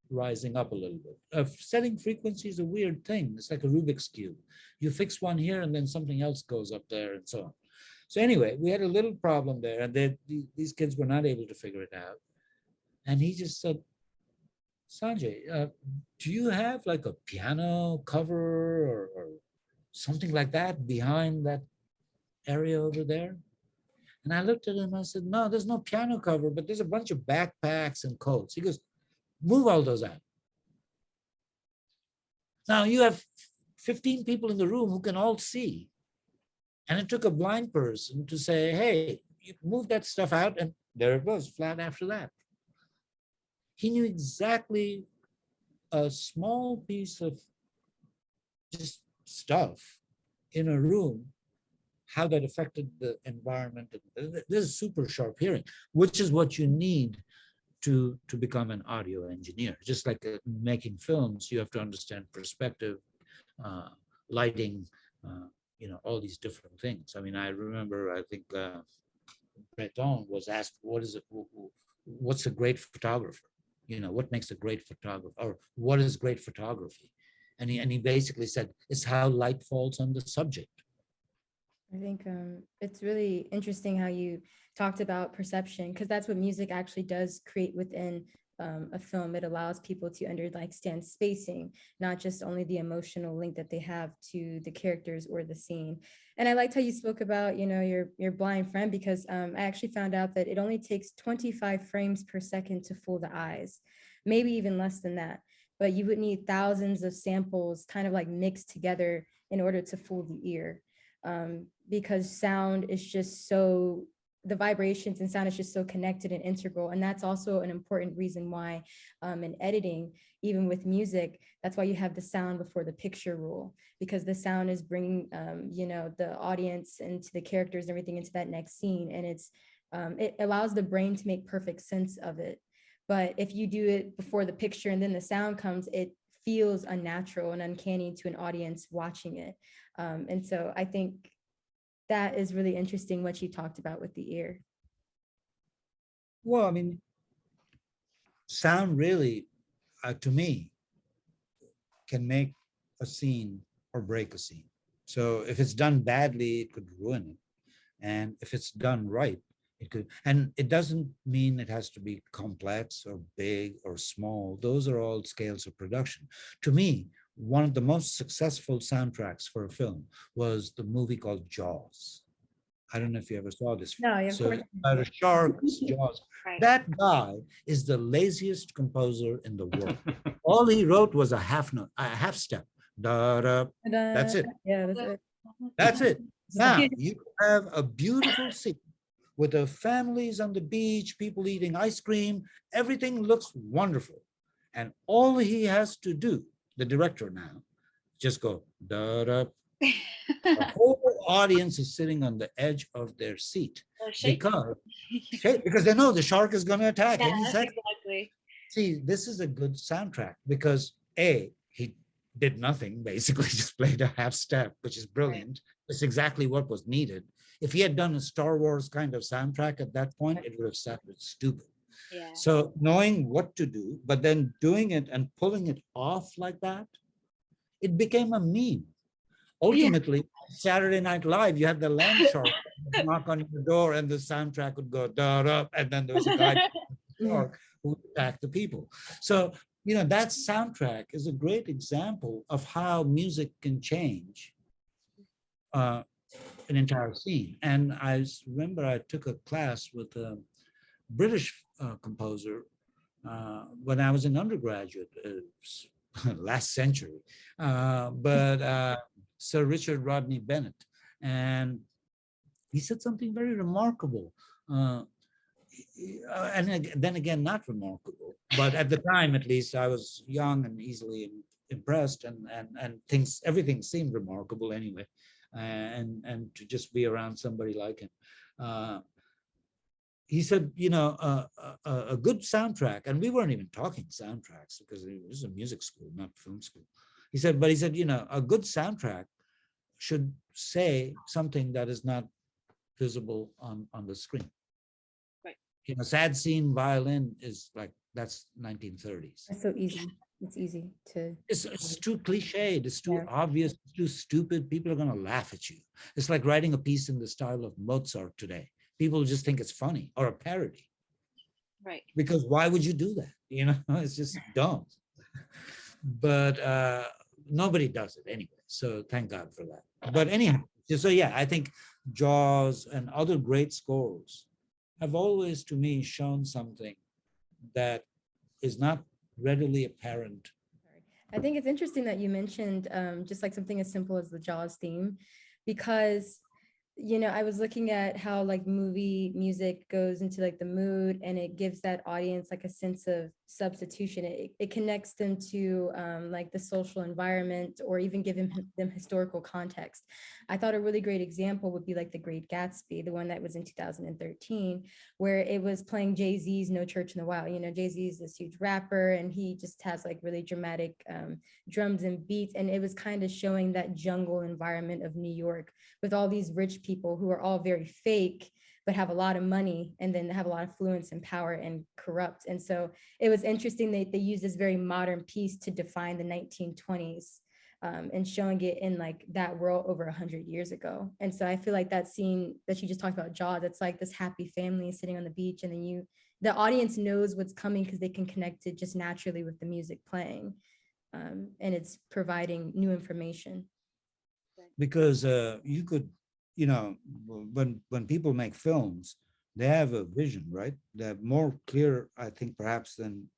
rising up a little bit. Setting frequency is a weird thing. It's like a Rubik's Cube. You fix one here and then something else goes up there and so on. So anyway, we had a little problem there, and these kids were not able to figure it out. And he just said, Sanjay, do you have like a piano cover or something like that behind that area over there? And I looked at him and I said, no, there's no piano cover, but there's a bunch of backpacks and coats. He goes, move all those out. Now you have 15 people in the room who can all see. And it took a blind person to say, hey, you move that stuff out, and there it was, flat after that. He knew exactly a small piece of just stuff in a room, how that affected the environment. This is super sharp hearing, which is what you need to become an audio engineer. Just like making films, you have to understand perspective, lighting, all these different things. I mean, I remember, I think Breton was asked, what's a great photographer? What makes a great photographer, or what is great photography? And he basically said, it's how light falls on the subject. I think it's really interesting how you talked about perception, because that's what music actually does create within a film. It allows people to understand spacing, not just only the emotional link that they have to the characters or the scene. And I liked how you spoke about, your blind friend, because I actually found out that it only takes 25 frames per second to fool the eyes, maybe even less than that. But you would need thousands of samples kind of like mixed together in order to fool the ear. Because sound is just so, the vibrations and sound is just so connected and integral. And that's also an important reason why in editing, even with music, that's why you have the sound before the picture rule, because the sound is bringing, the audience into the characters and everything into that next scene. And it allows the brain to make perfect sense of it. But if you do it before the picture and then the sound comes, it feels unnatural and uncanny to an audience watching it. And so I think that is really interesting what you talked about with the ear. Well, I mean, sound really, to me, can make a scene or break a scene. So if it's done badly, it could ruin it. And if it's done right, it could. And it doesn't mean it has to be complex or big or small. Those are all scales of production. To me, one of the most successful soundtracks for a film was the movie called Jaws. I don't know if you ever saw this. No, of So course. about a shark's jaws. Right. That guy is the laziest composer in the world. All he wrote was a half note, a half step. Da, da, that's it. Yeah, that's it. That's it. Now you have a beautiful scene with the families on the beach, people eating ice cream. Everything looks wonderful. And all he has to do, the director now, just go da da. The whole audience is sitting on the edge of their seat because they know the shark is going to attack any second. Exactly. See, this is a good soundtrack because A, he did nothing, basically just played a half step, which is brilliant. It's exactly what was needed. If he had done a Star Wars kind of soundtrack at that point, it would have sounded stupid. Yeah. So knowing what to do, but then doing it and pulling it off like that, it became a meme. Ultimately, Saturday Night Live, you had the land shark knock on your door and the soundtrack would go da da, and then there was a guy shark who would attack the people. So, that soundtrack is a great example of how music can change an entire scene. And I remember I took a class with a British composer when I was an undergraduate last century, but Sir Richard Rodney Bennett. And he said something very remarkable. And then again, not remarkable, but at the time, at least, I was young and easily impressed, and everything seemed remarkable anyway. And to just be around somebody like him. He said, a good soundtrack, and we weren't even talking soundtracks because it was a music school, not film school. He said, a good soundtrack should say something that is not visible on the screen. Right. Sad scene violin is like, that's 1930s. That's so easy. It's easy to. It's too cliched. It's too obvious. It's too stupid. People are going to laugh at you. It's like writing a piece in the style of Mozart today. People just think it's funny or a parody. Right. Because why would you do that? It's just dumb. But nobody does it anyway. So thank God for that. But anyhow, so yeah, I think Jaws and other great scores have always, to me, shown something that is not readily apparent. I think it's interesting that you mentioned just like something as simple as the Jaws theme, because I was looking at how like movie music goes into like the mood, and it gives that audience like a sense of substitution. It connects them to like the social environment, or even giving them historical context. I thought a really great example would be like The Great Gatsby, the one that was in 2013, where it was playing Jay-Z's No Church in the Wild. You know, Jay-Z is this huge rapper, and he just has like really dramatic drums and beats. And it was kind of showing that jungle environment of New York with all these rich people who are all very fake, but have a lot of money, and then have a lot of affluence and power and corrupt. And so it was interesting that they used this very modern piece to define the 1920s, and showing it in like that world over 100 years ago. And so I feel like that scene that you just talked about, Jaws, it's like this happy family sitting on the beach, and then the audience knows what's coming because they can connect it just naturally with the music playing. And it's providing new information. Because you could, you know, when people make films, they have a vision, right? They're more clear, I think, perhaps than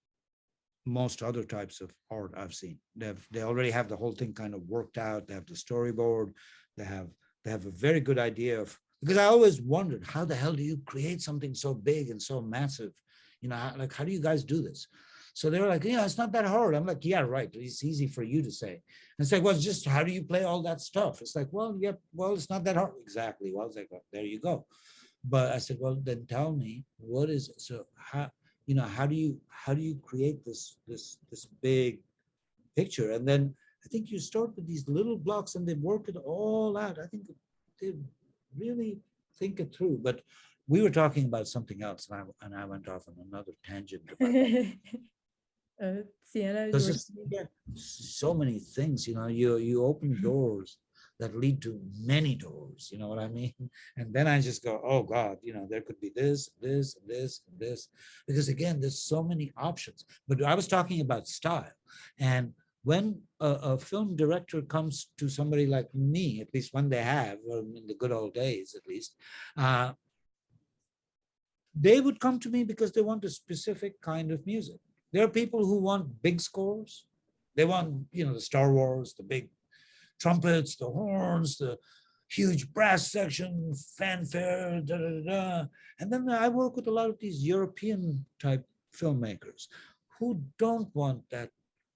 most other types of art I've seen. They already have the whole thing kind of worked out. They have the storyboard. They have a very good idea of, because I always wondered, how the hell do you create something so big and so massive? You know, how do you guys do this? So they were like, yeah, it's not that hard. I'm like, yeah, right. It's easy for you to say. And it's like, well, it's just, how do you play all that stuff? It's like, well, yeah, well, it's not that hard. Exactly. Well, it's like, well, there you go. But I said, well, then tell me, what is it? So how, you know, how do you create this big picture? And then I think you start with these little blocks and they work it all out. I think they really think it through. But we were talking about something else, and I went off on another tangent about Sienna, because so many things, you know, you open doors that lead to many doors, you know what I mean? And then I just go, oh God, you know, there could be this, this, this, this, because again, there's so many options. But I was talking about style. And when a film director comes to somebody like me, at least when they have, or in the good old days, at least, they would come to me because they want a specific kind of music. There are people who want big scores. They want, you know, the Star Wars, the big trumpets, the horns, the huge brass section, fanfare, da, da, da, da. And then I work with a lot of these European type filmmakers who don't want that.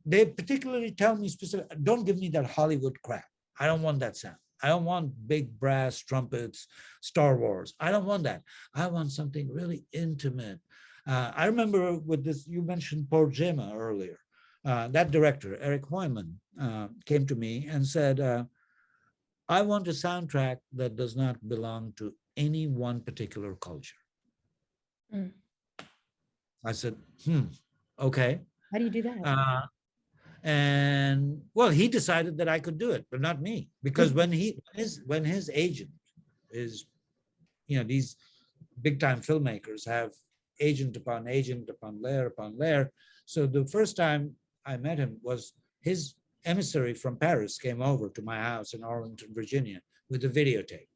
They particularly tell me specific, don't give me that Hollywood crap. I don't want that sound. I don't want big brass trumpets, Star Wars. I don't want that. I want something really intimate. I remember with this, you mentioned Paul Gema earlier. That director, Eric Hoyman, came to me and said, I want a soundtrack that does not belong to any one particular culture. Mm. I said, okay. How do you do that? And well, he decided that I could do it, but not me, because when his agent is, you know, these big time filmmakers have agent upon layer upon layer. So the first time I met him was his emissary from Paris came over to my house in Arlington, Virginia with a videotape.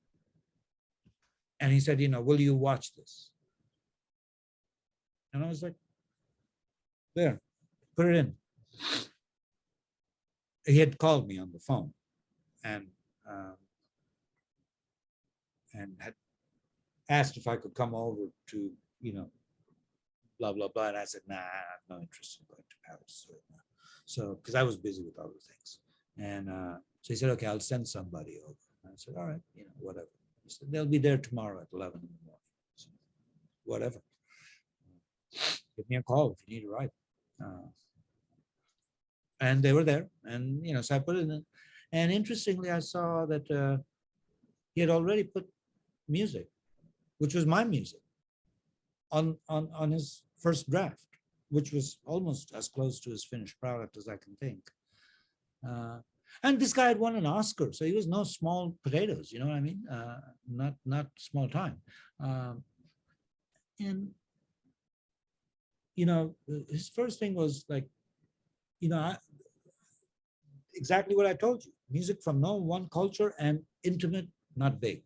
And he said, you know, will you watch this? And I was like, there, put it in. He had called me on the phone and had asked if I could come over to, you know, blah, blah, blah. And I said, nah, I have no interest in going to Paris right now. So, because I was busy with other things. And so he said, okay, I'll send somebody over. And I said, all right, you know, whatever. He said, they'll be there tomorrow at 11 in the morning. So, whatever. Give me a call if you need a ride. And they were there. And, you know, so I put it in. And interestingly, I saw that he had already put music, which was my music, on his first draft, which was almost as close to his finished product as I can think. And this guy had won an Oscar, so he was no small potatoes, you know what I mean? Not small time. And, you know, his first thing was like, you know, exactly what I told you, music from no one culture and intimate, not big.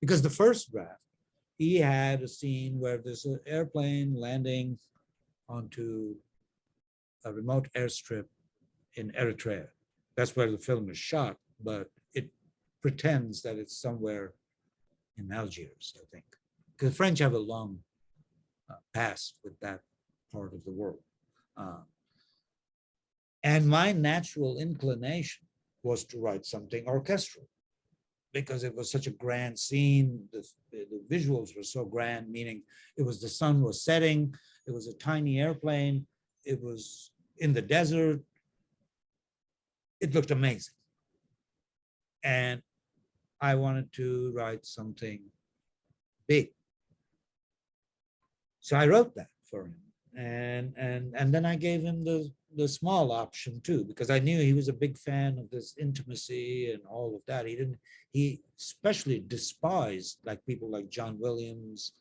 Because the first draft, he had a scene where there's an airplane landing onto a remote airstrip in Eritrea. That's where the film is shot, but it pretends that it's somewhere in Algiers, I think. Because the French have a long past with that part of the world. And my natural inclination was to write something orchestral because it was such a grand scene. The visuals were so grand, meaning it was the sun was setting, it was a tiny airplane, it was in the desert. It looked amazing. And I wanted to write something big. So I wrote that for him. And then I gave him the small option too, because I knew he was a big fan of this intimacy and all of that. He especially despised like people like John Williams,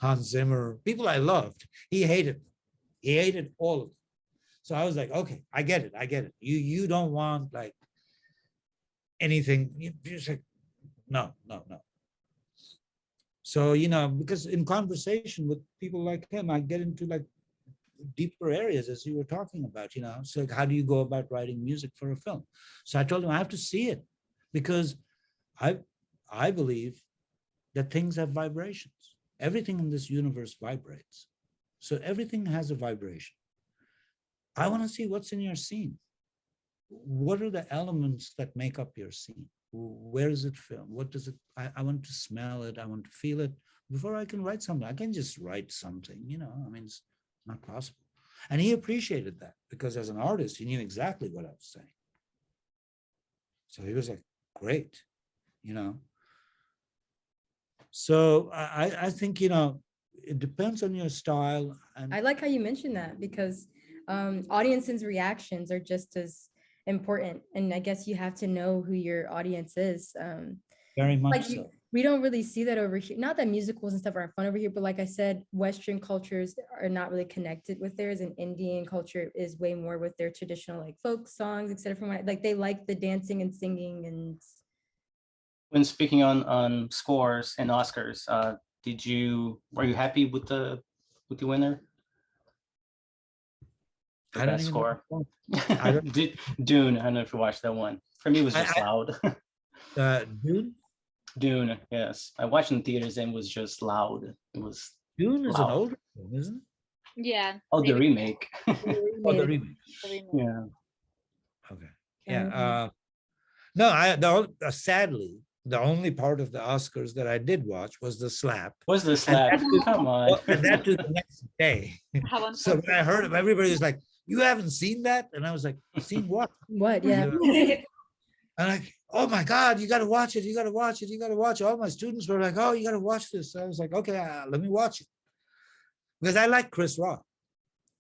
Hans Zimmer, people I loved. He hated them. He hated all of them. So I was like, okay, I get it. You don't want like anything. You just like, no. So, because in conversation with people like him, I get into like deeper areas as you were talking about, so like, how do you go about writing music for a film? So I told him I have to see it because I believe that things have vibrations. Everything in this universe vibrates. So everything has a vibration. I want to see what's in your scene. What are the elements that make up your scene? Where is it filmed? What does it, I want to smell it. I want to feel it before I can write something. I can just write something, it's not possible. And he appreciated that because as an artist, he knew exactly what I was saying. So he was like, great, So I think, it depends on your style. And I like how you mentioned that because audience's reactions are just as important. And I guess you have to know who your audience is. very much Like so. we don't really see that over here. Not that musicals and stuff aren't fun over here, but like I said, Western cultures are not really connected with theirs, and Indian culture is way more with their traditional like folk songs, etc. From what like they like the dancing and singing. And When speaking on scores and Oscars, were you happy with the winner? The I don't best even score. know. I don't- Dune. I don't know if you watched that one. For me, it was just loud. Dune? Dune, yes. I watched in theaters and it was just loud. It was Dune is an loud. older film, isn't it? Yeah. Oh, the they- remake. Oh, the remake. the remake. Yeah. Okay. Yeah. No, sadly, the only part of the Oscars that I did watch was the slap. What's the slap? that- Come on. And that to the next day. How So when I heard of everybody was like, you haven't seen that? And I was like, seen what? what? Yeah. And like, oh my God, you got to watch it. You got to watch it. You got to watch it. All my students were like, oh, you got to watch this. So I was like, okay, let me watch it. Because I like Chris Rock.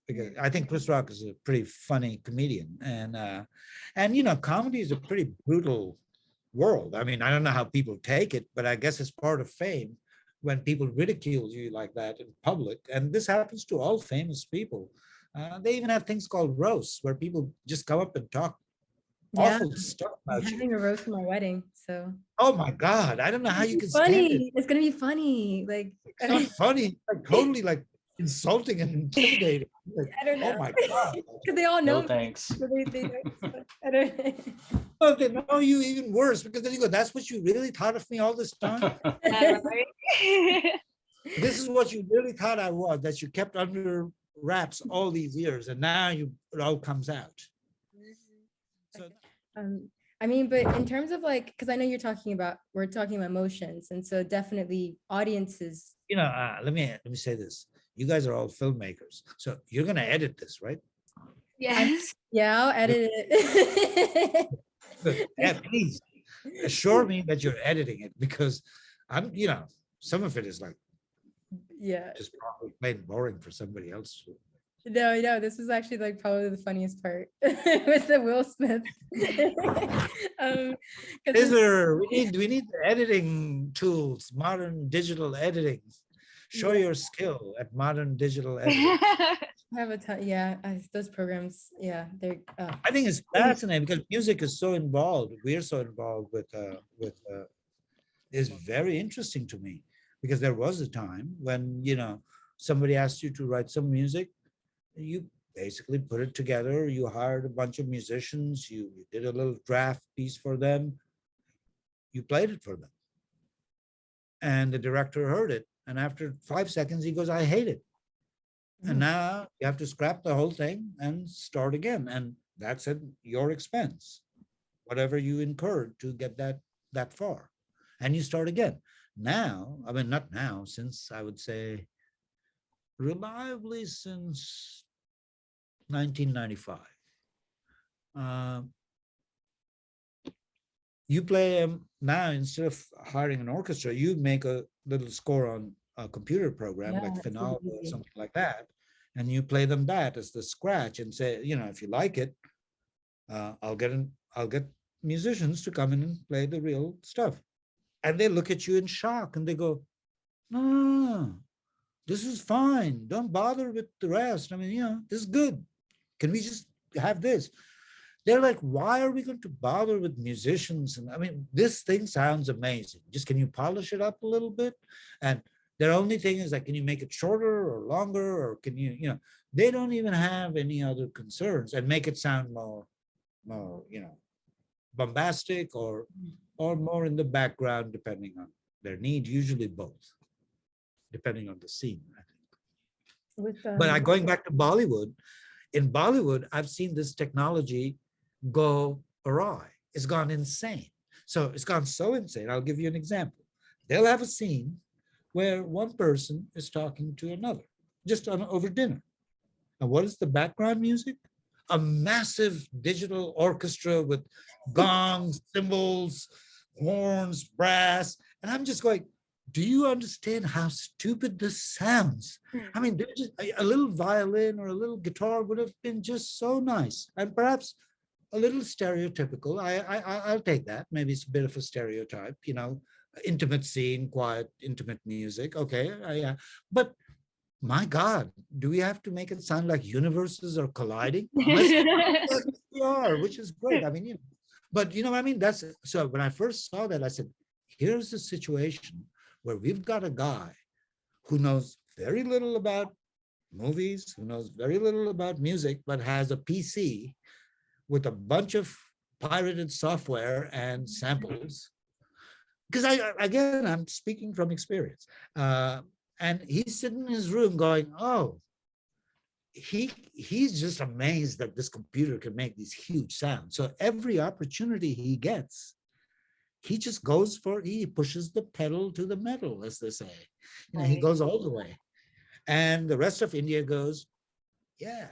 Because I think Chris Rock is a pretty funny comedian. And comedy is a pretty brutal world. I mean, I don't know how people take it, but I guess it's part of fame when people ridicule you like that in public. And this happens to all famous people. They even have things called roasts where people just come up and talk awful stuff I'm about having you. a roast for my wedding, so Oh my God, I don't know how you can stand it. funny. It's gonna be funny. Like It's not funny, it's like totally like insulting and intimidating. Like, I don't know. oh my God. Because they all know No thanks. so they I don't Well, they know you even worse because then you go, that's what you really thought of me all this time? Yeah, right? This is what you really thought I was, that you kept under wraps all these years, and now it all comes out. So I mean, but in terms of like, because I know we're talking about emotions, and so definitely audiences. let me say this. You guys are all filmmakers, so you're gonna edit this, right? Yes. Yeah, I'll edit it. Yeah, please assure me that you're editing it because I'm, some of it is like Yeah. just probably plain boring for somebody else. No, this was actually like probably the funniest part with the Will Smith. 'Cause Is there, we need the editing tools, modern digital editing. Show your skill at modern digital editing. I have a ton, those programs, they're I think it's fascinating because music is so involved. We're so involved with is very interesting to me because there was a time when, somebody asked you to write some music, you basically put it together, you hired a bunch of musicians, you did a little draft piece for them, you played it for them. And the director heard it. And after 5 seconds, he goes, I hate it. And now you have to scrap the whole thing and start again. And that's at your expense, whatever you incurred to get that far. And you start again. Now, I mean, not now, since I would say reliably since 1995. You play now, instead of hiring an orchestra, you make a little score on a computer program Yeah, like it's Finale really or easy. something like that, and you play them that as the scratch and say, if you like it, I'll get musicians to come in and play the real stuff. And they look at you in shock and they go, no, this is fine. Don't bother with the rest. I mean, this is good. Can we just have this? They're like, why are we going to bother with musicians? And I mean, this thing sounds amazing. Just can you polish it up a little bit? And their only thing is like, can you make it shorter or longer? Or can they don't even have any other concerns and make it sound more, bombastic or more in the background, depending on their need, usually both, depending on the scene, I think. With But going back to Bollywood, in Bollywood, I've seen this technology go awry. It's gone insane. So it's gone so insane. I'll give you an example. They'll have a scene where one person is talking to another, just over dinner. And what is the background music? A massive digital orchestra with gongs, cymbals, horns, brass. And I'm just going, do you understand how stupid this sounds? I mean, just a little violin or a little guitar would have been just so nice. And perhaps a little stereotypical. I'll take that. Maybe it's a bit of a stereotype, intimate scene, quiet, intimate music. Okay, but my God, do we have to make it sound like universes are colliding? Unless we are, which is great. I mean, but you know what I mean? That's so when I first saw that, I said, here's a situation where we've got a guy who knows very little about movies, who knows very little about music, but has a PC with a bunch of pirated software and samples. Because again, I'm speaking from experience. And he's sitting in his room going, oh, he's just amazed that this computer can make these huge sounds. So every opportunity he gets, he just goes for it. He pushes the pedal to the metal, as they say. He goes all the way. And the rest of India goes, yeah,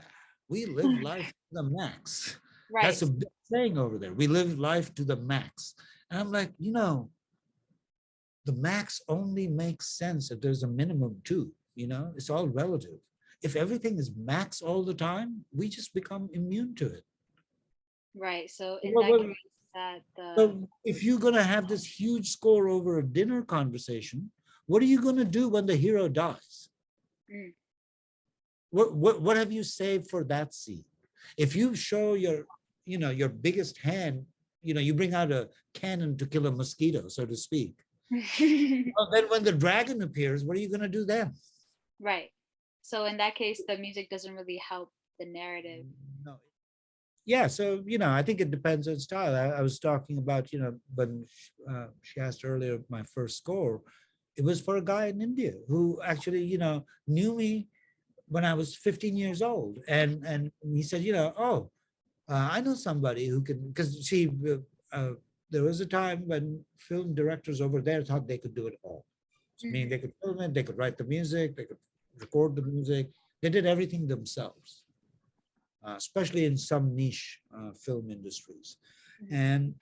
we live life to the max. Right. That's a big saying over there. We live life to the max. And I'm like, the max only makes sense if there's a minimum too. It's all relative. If everything is max all the time, we just become immune to it. Right. So in that case, so if you're going to have this huge score over a dinner conversation, what are you going to do when the hero dies? What have you saved for that scene? If you show your biggest hand, you bring out a cannon to kill a mosquito, so to speak. Well, then when the dragon appears, what are you going to do then? Right. So in that case, the music doesn't really help the narrative. No. Yeah, so I think it depends on style. I was talking about when she asked earlier my first score, it was for a guy in India who actually knew me when I was 15 years old, and he said, I know somebody who can, because there was a time when film directors over there thought they could do it all. I mean, they could film it, they could write the music, they could record the music. They did everything themselves, especially in some niche film industries. And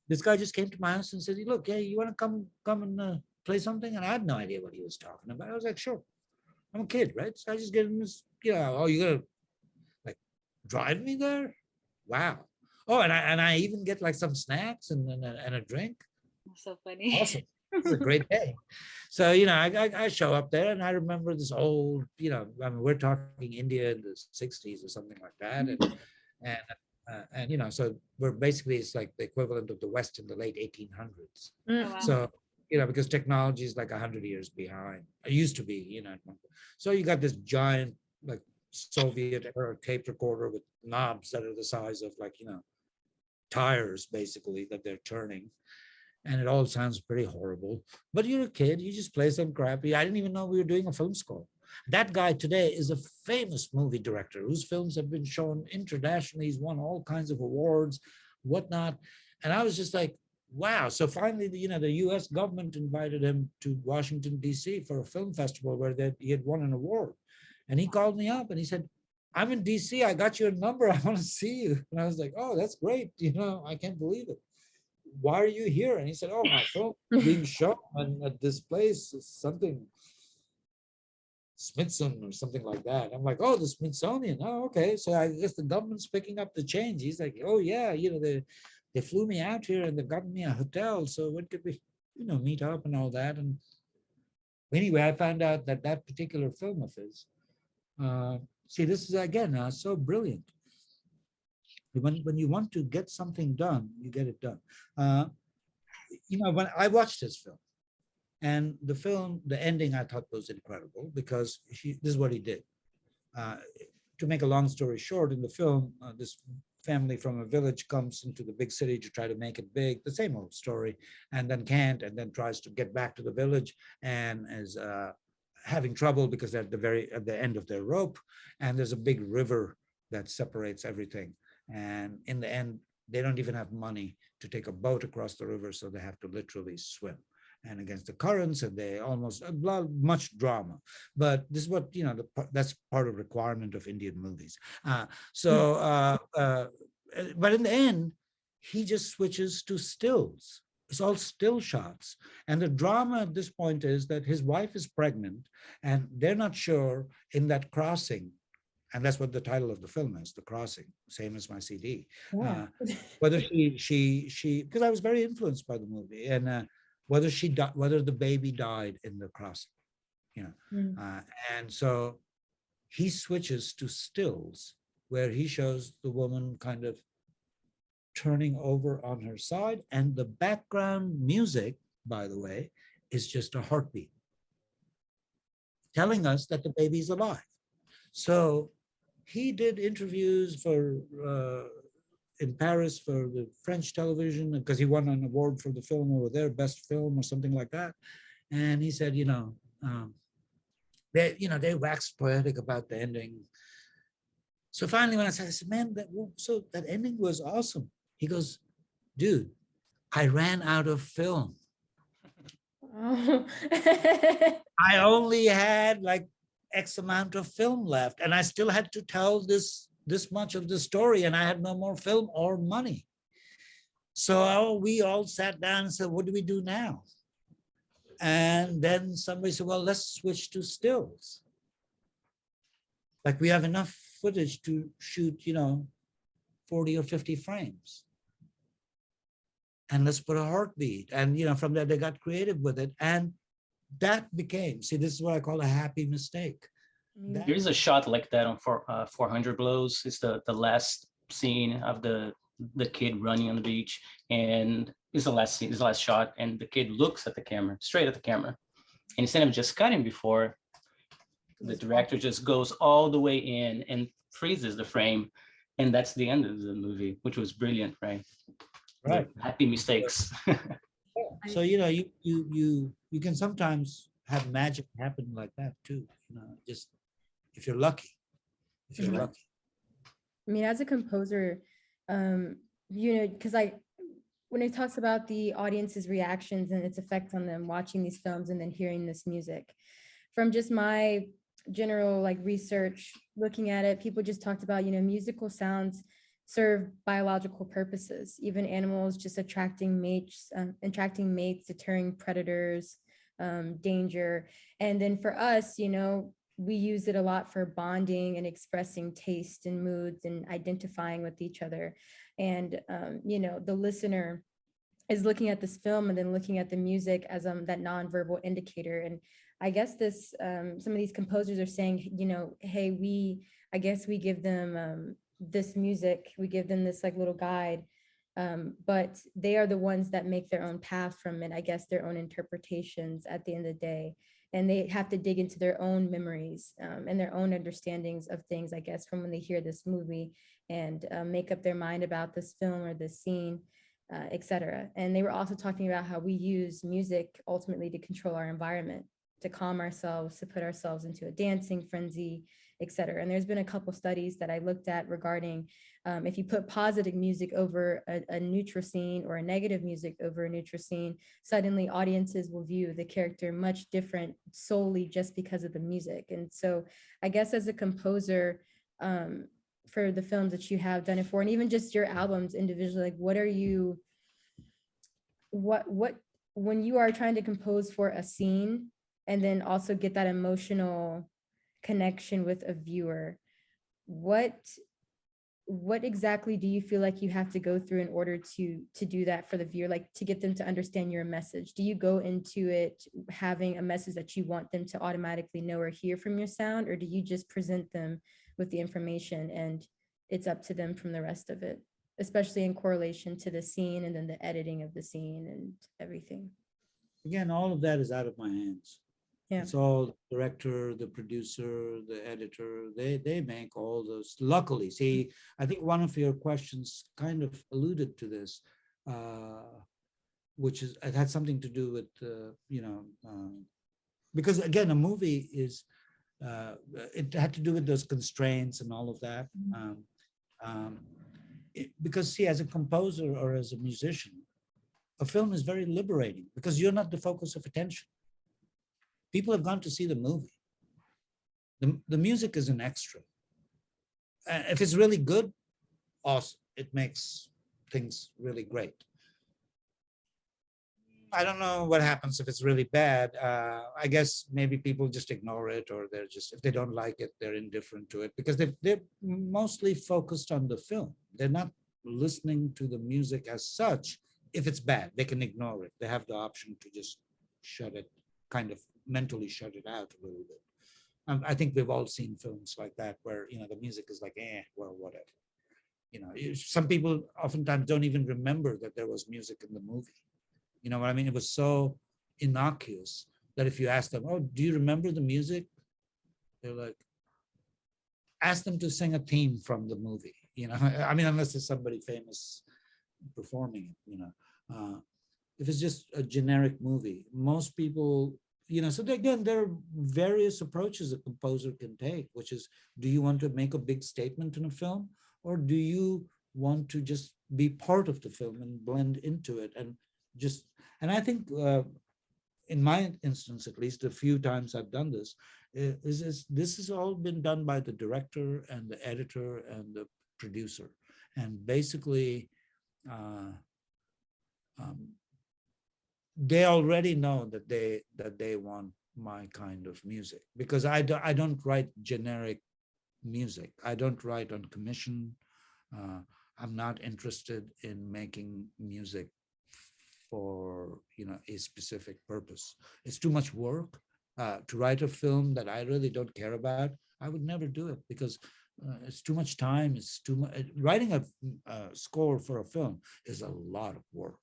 this guy just came to my house and said, look, hey, you want to come and play something? And I had no idea what he was talking about. I was like, sure. I'm a kid, right? So I just get him this, oh, you're going to like drive me there? Wow. Oh, and I even get like some snacks and a drink. That's so funny. Awesome. It's a great day. So, I show up there and I remember this old, I mean, we're talking India in the 60s or something like that. And so we're basically, it's like the equivalent of the West in the late 1800s. Oh, wow. So, because technology is like 100 years behind. It used to be, So you got this giant, like Soviet era tape recorder with knobs that are the size of like, tires basically that they're turning. And it all sounds pretty horrible. But you're a kid, you just play some crappy. I didn't even know we were doing a film score. That guy today is a famous movie director whose films have been shown internationally. He's won all kinds of awards, whatnot. And I was just like, wow. So finally, the US government invited him to Washington, D.C. for a film festival where he had won an award. And he called me up and he said, I'm in DC. I got your number. I want to see you. And I was like, oh, that's great. I can't believe it. Why are you here? And he said, oh, my film being shown at this place is something Smithsonian or something like that. I'm like, oh, the Smithsonian. Oh, okay. So I guess the government's picking up the change. He's like, oh yeah, they flew me out here and they've gotten me a hotel. So when could we, meet up and all that? And anyway, I found out that particular film of his, see, this is again so brilliant. When you want to get something done, you get it done. When I watched this film, and the ending I thought was incredible because this is what he did. To make a long story short, in the film, this family from a village comes into the big city to try to make it big, the same old story, and then can't, and then tries to get back to the village and is having trouble because they're at the end of their rope, and there's a big river that separates everything. And in the end, they don't even have money to take a boat across the river, so they have to literally swim and against the currents, and they almost much drama. But this is what that's part of requirement of Indian movies. But in the end, he just switches to stills. It's all still shots, and the drama at this point is that his wife is pregnant, and they're not sure in that crossing. And that's what the title of the film is, The Crossing, same as my CD. Yeah. Whether she, because I was very influenced by the movie, and whether the baby died in the crossing, and so he switches to stills where he shows the woman kind of turning over on her side, and the background music, by the way, is just a heartbeat telling us that the baby's alive. So he did interviews in Paris for the French television because he won an award for the film over there, best film or something like that. And he said, they waxed poetic about the ending. So finally, when I said, man, that ending was awesome. He goes, dude, I ran out of film. Oh. I only had like X amount of film left, and I still had to tell this much of the story, and I had no more film or money. So we all sat down and said, what do we do now? And then somebody said, well, let's switch to stills. Like we have enough footage to shoot, 40 or 50 frames. And let's put a heartbeat. And, from there, they got creative with it. And that became, see, this is what I call a happy mistake. There is a shot like that on 400 Blows. It's the last scene of the kid running on the beach, and it's the last scene, it's the last shot, and the kid looks at the camera, straight at the camera, and instead of just cutting before, the director just goes all the way in and freezes the frame, and that's the end of the movie, which was brilliant, right? Right. Happy mistakes. So you can sometimes have magic happen like that too. Just if you're lucky. If you're lucky. I mean, as a composer, because when it talks about the audience's reactions and its effect on them watching these films and then hearing this music, from just my general research, looking at it, people just talked about, musical sounds serve biological purposes, even animals just attracting mates, deterring predators, danger. And then for us, we use it a lot for bonding and expressing taste and moods and identifying with each other. And, the listener is looking at this film and then looking at the music as that nonverbal indicator. And I guess some of these composers are saying, hey, we give them this music, we give them this little guide, but they are the ones that make their own path from it, I guess their own interpretations at the end of the day. And they have to dig into their own memories and their own understandings of things, I guess, from when they hear this movie and make up their mind about this film or this scene, etc. And they were also talking about how we use music ultimately to control our environment, to calm ourselves, to put ourselves into a dancing frenzy, etc. And there's been a couple studies that I looked at regarding if you put positive music over a neutral scene or a negative music over a neutral scene, suddenly audiences will view the character much different solely just because of the music. And so I guess as a composer, for the films that you have done it for, and even just your albums individually, like what are you, what when you are trying to compose for a scene and then also get that emotional connection with a viewer, what exactly do you feel like you have to go through in order to do that for the viewer, like to get them to understand your message? Do you go into it having a message that you want them to automatically know or hear from your sound, or do you just present them with the information and it's up to them from the rest of it, especially in correlation to the scene and then the editing of the scene and everything? Again, all of that is out of my hands. Yeah. It's all the director, the producer, the editor. They make all those. Luckily, see, I think one of your questions kind of alluded to this, which is it had something to do with because again, a movie is it had to do with those constraints and all of that. Because see, as a composer or as a musician, a film is very liberating because you're not the focus of attention. People have gone to see the movie. The music is an extra. If it's really good, awesome. It makes things really great. I don't know what happens if it's really bad. I guess maybe people just ignore it, or they're just, if they don't like it, they're indifferent to it because they're mostly focused on the film. They're not listening to the music as such. If it's bad, they can ignore it. They have the option to just shut it, kind of mentally shut it out a little bit. I think we've all seen films like that where, the music is like, well, whatever. Some people oftentimes don't even remember that there was music in the movie. You know what I mean? It was so innocuous that if you ask them, oh, do you remember the music? They're like, ask them to sing a theme from the movie. I mean, unless there's somebody famous performing it, if it's just a generic movie, most people, so again, there are various approaches a composer can take, which is, do you want to make a big statement in a film, or do you want to just be part of the film and blend into it? And I think in my instance, at least a few times I've done this, this has all been done by the director and the editor and the producer. And basically, they already know that they want my kind of music, because I don't write generic music. I don't write on commission. I'm not interested in making music for a specific purpose. It's too much work to write a film that I really don't care about. I would never do it because it's too much time. It's too much. Writing a score for a film is a lot of work.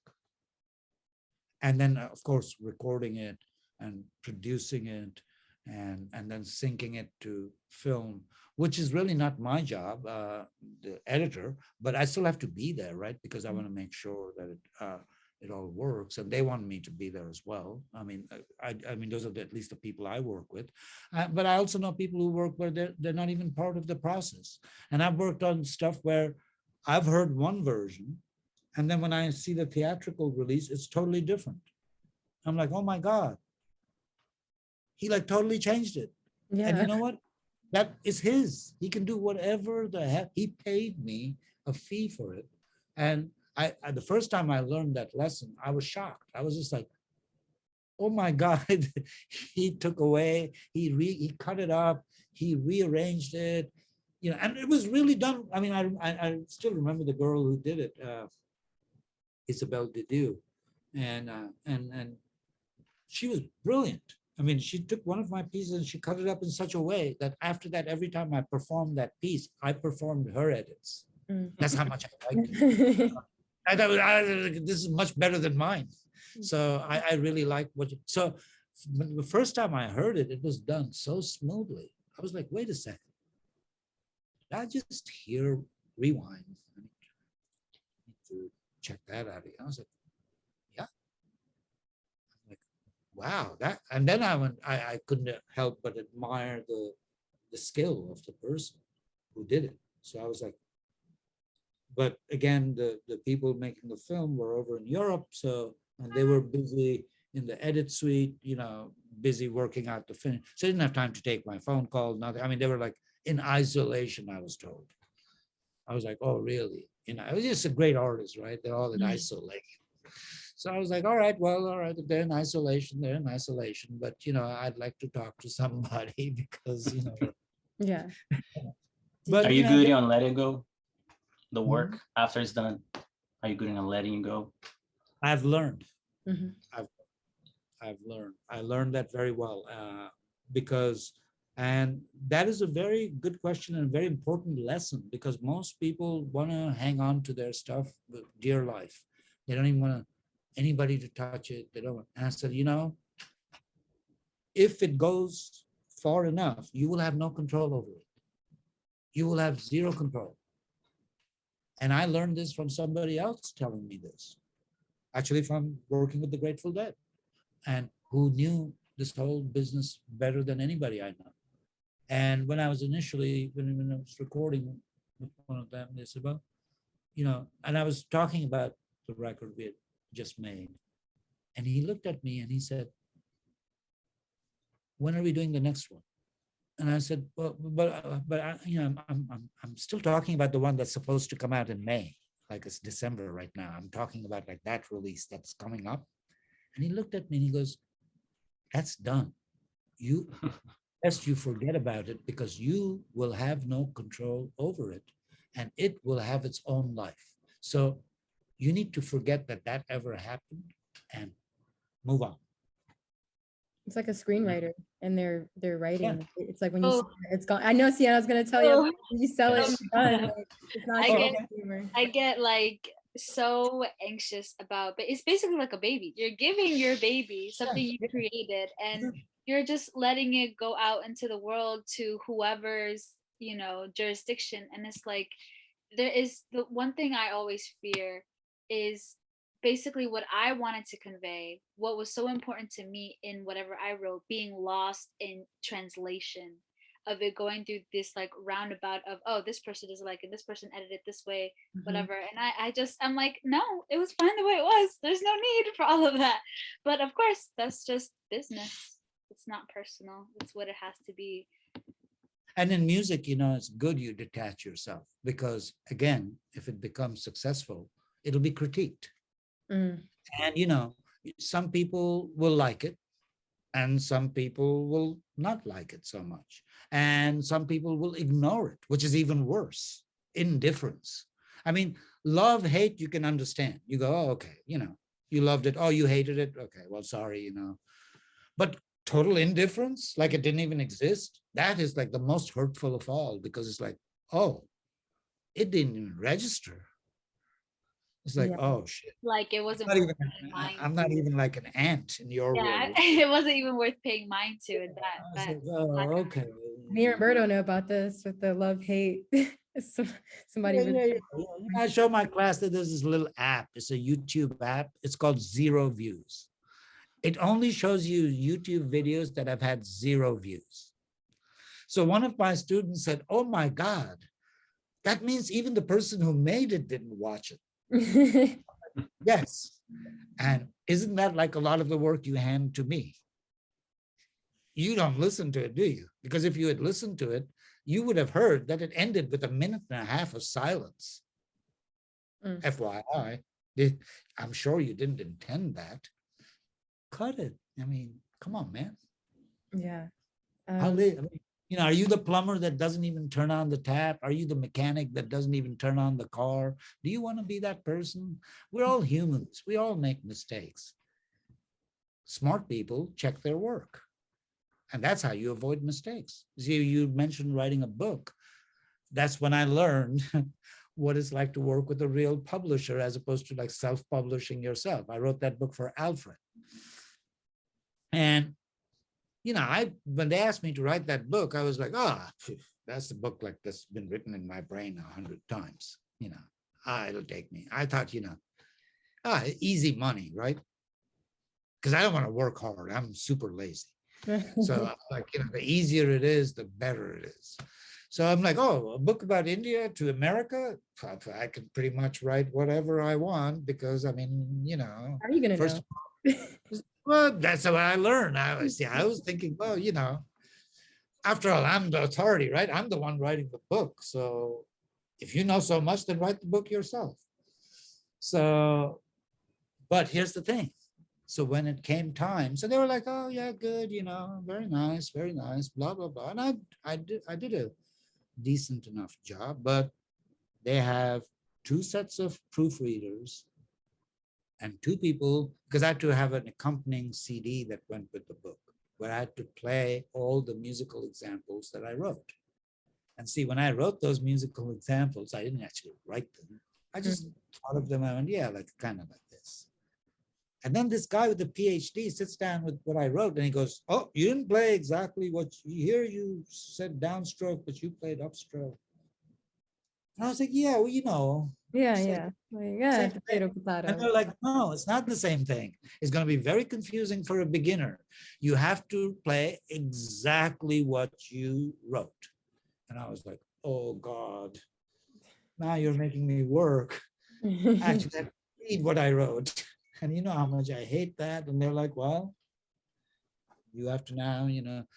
And then, of course, recording it and producing it and then syncing it to film, which is really not my job, the editor, but I still have to be there, right? Because I want to make sure that it all works, and they want me to be there as well. I mean, those are at least the people I work with, but I also know people who work where they're not even part of the process. And I've worked on stuff where I've heard one version, and then when I see the theatrical release, it's totally different. I'm like, oh my God, he like totally changed it. Yeah. And you know what? That is his. He can do whatever the heck. He paid me a fee for it. And the first time I learned that lesson, I was shocked. I was just like, oh my God, he took away, he cut it up, he rearranged it, and it was really done. I mean, I still remember the girl who did it, Isabel Didiu, and she was brilliant. I mean, she took one of my pieces and she cut it up in such a way that after that, every time I performed that piece, I performed her edits. That's how much I liked it. I thought, this is much better than mine. So I really like so the first time I heard it, it was done so smoothly. I was like, wait a second. Did I just hear rewind? I need to check that out. I was like, yeah. I'm like, wow, that, and then I couldn't help but admire the skill of the person who did it. So I was like, but again, the people making the film were over in Europe, so, and they were busy in the edit suite, busy working out the finish. So I didn't have time to take my phone call, nothing. I mean, they were like in isolation, I was told. I was like, oh, really? I was just a great artist, right? They're all in isolation. So I was like, all right, well, all right, if they're in isolation, they're in isolation. But, I'd like to talk to somebody because, Yeah. but, Are you good on letting go? The Mhm. work after it's done, are you good on letting it go? I've learned. Mhm. I've learned. I learned that very well because, and that is a very good question and a very important lesson because most people want to hang on to their stuff with dear life. They don't even want anybody to touch it. They don't want. And I said, if it goes far enough, you will have no control over it. You will have zero control. And I learned this from somebody else telling me this, actually from working with the Grateful Dead, and who knew this whole business better than anybody I know. And when I was initially, when I was recording with one of them, they said, well, and I was talking about the record we had just made. And he looked at me and he said, when are we doing the next one? And I said, well, but I'm still talking about the one that's supposed to come out in May, like it's December right now. I'm talking about like that release that's coming up. And he looked at me and he goes, that's done. Best you forget about it because you will have no control over it and it will have its own life. So you need to forget that that ever happened and move on. It's like a screenwriter and they're writing. It's like when you Oh. see it, it's gone. I know Sienna's gonna tell you Oh. when you sell it, Yes. it's done. Like, it's not I just get- humor. I get like so anxious about, but it's basically like a baby. You're giving your baby something you created and you're just letting it go out into the world to whoever's, jurisdiction. And it's like, there is the one thing I always fear is basically what I wanted to convey, what was so important to me in whatever I wrote, being lost in translation of it going through this like roundabout of, oh, this person doesn't like it, this person edited it this way, whatever. And I'm like, no, it was fine the way it was. There's no need for all of that. But of course, that's just business. It's not personal. It's what it has to be. And in music, it's good you detach yourself because, again, if it becomes successful, it'll be critiqued. Mm. And, some people will like it and some people will not like it so much. And some people will ignore it, which is even worse, indifference. I mean, love, hate, you can understand. You go, oh, okay, you loved it. Oh, you hated it. Okay, well, sorry, But total indifference, like it didn't even exist, that is like the most hurtful of all because it's like, oh, it didn't even register. It's like, oh shit. Like it wasn't I'm worth not, paying even, mind I'm not even like an ant in your yeah, world. it wasn't even worth paying mind to. And I was that like, oh, okay. Me and Roberto know about this with the love hate. Somebody Yeah, really I show my class that there's this little app. It's a YouTube app. It's called Zero Views. It only shows you YouTube videos that have had 0 views. So one of my students said, oh my God, that means even the person who made it didn't watch it. Yes. And isn't that like a lot of the work you hand to me? You don't listen to it, do you? Because if you had listened to it, you would have heard that it ended with 1.5 minutes of silence. FYI, I'm sure you didn't intend that. Cut it. I mean, come on, man. Yeah. Are you the plumber that doesn't even turn on the tap? Are you the mechanic that doesn't even turn on the car? Do you want to be that person? We're all humans. We all make mistakes. Smart people check their work. And that's how you avoid mistakes. See, you mentioned writing a book. That's when I learned what it's like to work with a real publisher as opposed to like self-publishing yourself. I wrote that book for Alfred. And when they asked me to write that book, I was like, that's a book like that's been written in my brain 100 times. It'll take me. I thought, easy money, right? because I don't want to work hard. I'm super lazy. So I'm like, the easier it is, the better it is. So I'm like, oh, a book about India to America, I can pretty much write whatever I want because I mean, How are you gonna first, know? well, that's what I learned. I was thinking, well, after all, I'm the authority, right? I'm the one writing the book. So if you know so much, then write the book yourself. So, but here's the thing. So when it came time, so they were like, oh yeah, good, very nice, blah, blah, blah. And I did a decent enough job, but they have 2 sets of proofreaders and 2 people, because I had to have an accompanying CD that went with the book, where I had to play all the musical examples that I wrote. And see, when I wrote those musical examples, I didn't actually write them. I just thought of them. I went, yeah, like kind of like this. And then this guy with the PhD sits down with what I wrote and he goes, oh, you didn't play exactly what here you said downstroke, but you played upstroke. And I was like, yeah, well, Yeah, it's yeah. Like, yeah, same potato, thing. potato. And they're like, no, it's not the same thing. It's going to be very confusing for a beginner. You have to play exactly what you wrote. And I was like, oh God, now you're making me work. Actually, I have to read what I wrote. And you know how much I hate that. And they're like, well, you have to now,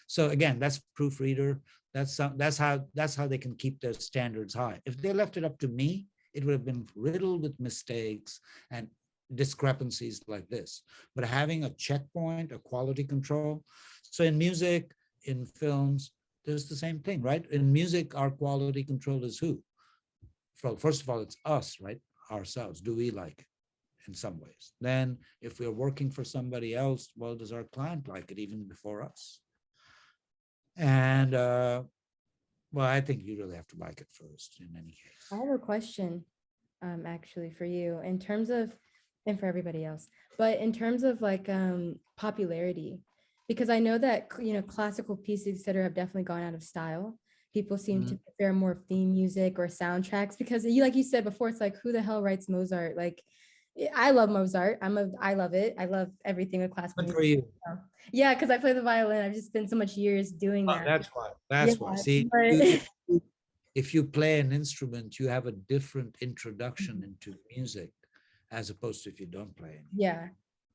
So again, that's proofreader. That's how they can keep their standards high. If they left it up to me, it would have been riddled with mistakes and discrepancies like this. But having a checkpoint, a quality control. So in music, in films, there's the same thing, right? In music, our quality control is who? Well, first of all, it's us, right? Ourselves. Do we like it? In some ways. Then if we're working for somebody else, well, does our client like it even before us? And well, I think you really have to like it first in any case. I have a question actually for you in terms of, and for everybody else, but in terms of like popularity, because I know that classical pieces, et cetera, have definitely gone out of style. People seem to prefer more theme music or soundtracks because like you said before, it's like, who the hell writes Mozart? Like, I love Mozart. I love it. I love everything with classical Good music. for you. Yeah, because I play the violin. I've just spent so much years doing that. That's why. That's why. See, if you play an instrument, you have a different introduction into music as opposed to if you don't play any. Yeah,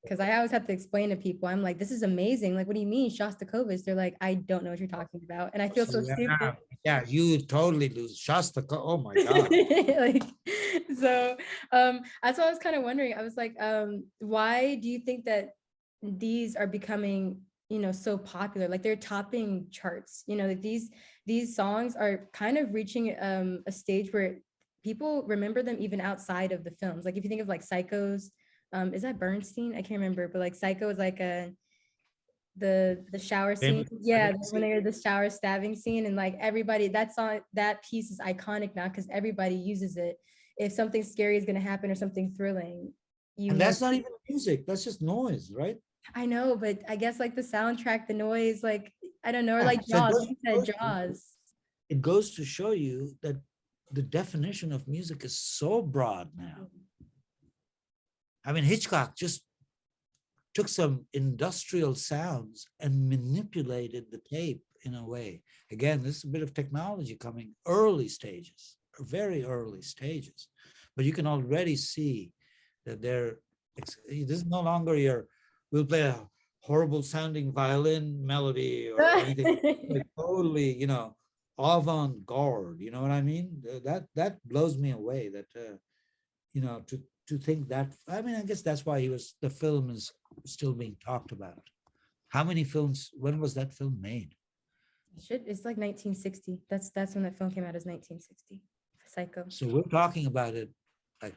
because I always have to explain to people. I'm like, this is amazing. Like, what do you mean Shostakovich? They're like, I don't know what you're talking about, and I feel so stupid. Yeah, you totally lose Shostakovich. Oh my God. Like, so that's what I was kind of wondering. I was like, why do you think that these are becoming so popular? Like, they're topping charts, like these songs are kind of reaching a stage where people remember them even outside of the films. Like, if you think of like Psycho's, is that Bernstein? I can't remember, but like Psycho is like the shower scene. Yeah, when they're the shower stabbing scene, and like everybody, that song, that piece is iconic now because everybody uses it. If something scary is going to happen or something thrilling, and that's not even music, that's just noise, right? I know, but I guess like the soundtrack, the noise, like I don't know, or like So Jaws. You said Jaws. It goes to show you that the definition of music is so broad now. I mean, Hitchcock just took some industrial sounds and manipulated the tape in a way. Again, this is a bit of technology coming, early stages, very early stages. But you can already see that this is no longer we'll play a horrible sounding violin melody or anything. Like totally, avant-garde, you know what I mean? That blows me away that, to think that, I mean, I guess that's why the film is still being talked about. How many films, when was that film made? It's like 1960. That's when that film came out, is 1960. Psycho. So we're talking about it like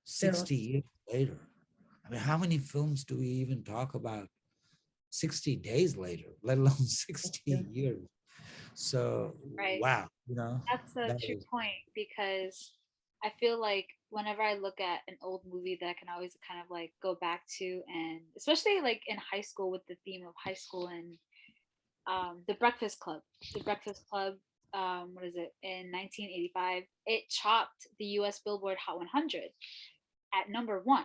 60 years later. I mean, how many films do we even talk about 60 days later, let alone 60 years? So, right. Wow, That's a true point, because I feel like whenever I look at an old movie that I can always kind of like go back to, and especially like in high school with the theme of high school and The Breakfast Club. What is it? In 1985, it chopped the US Billboard Hot 100 at number 1.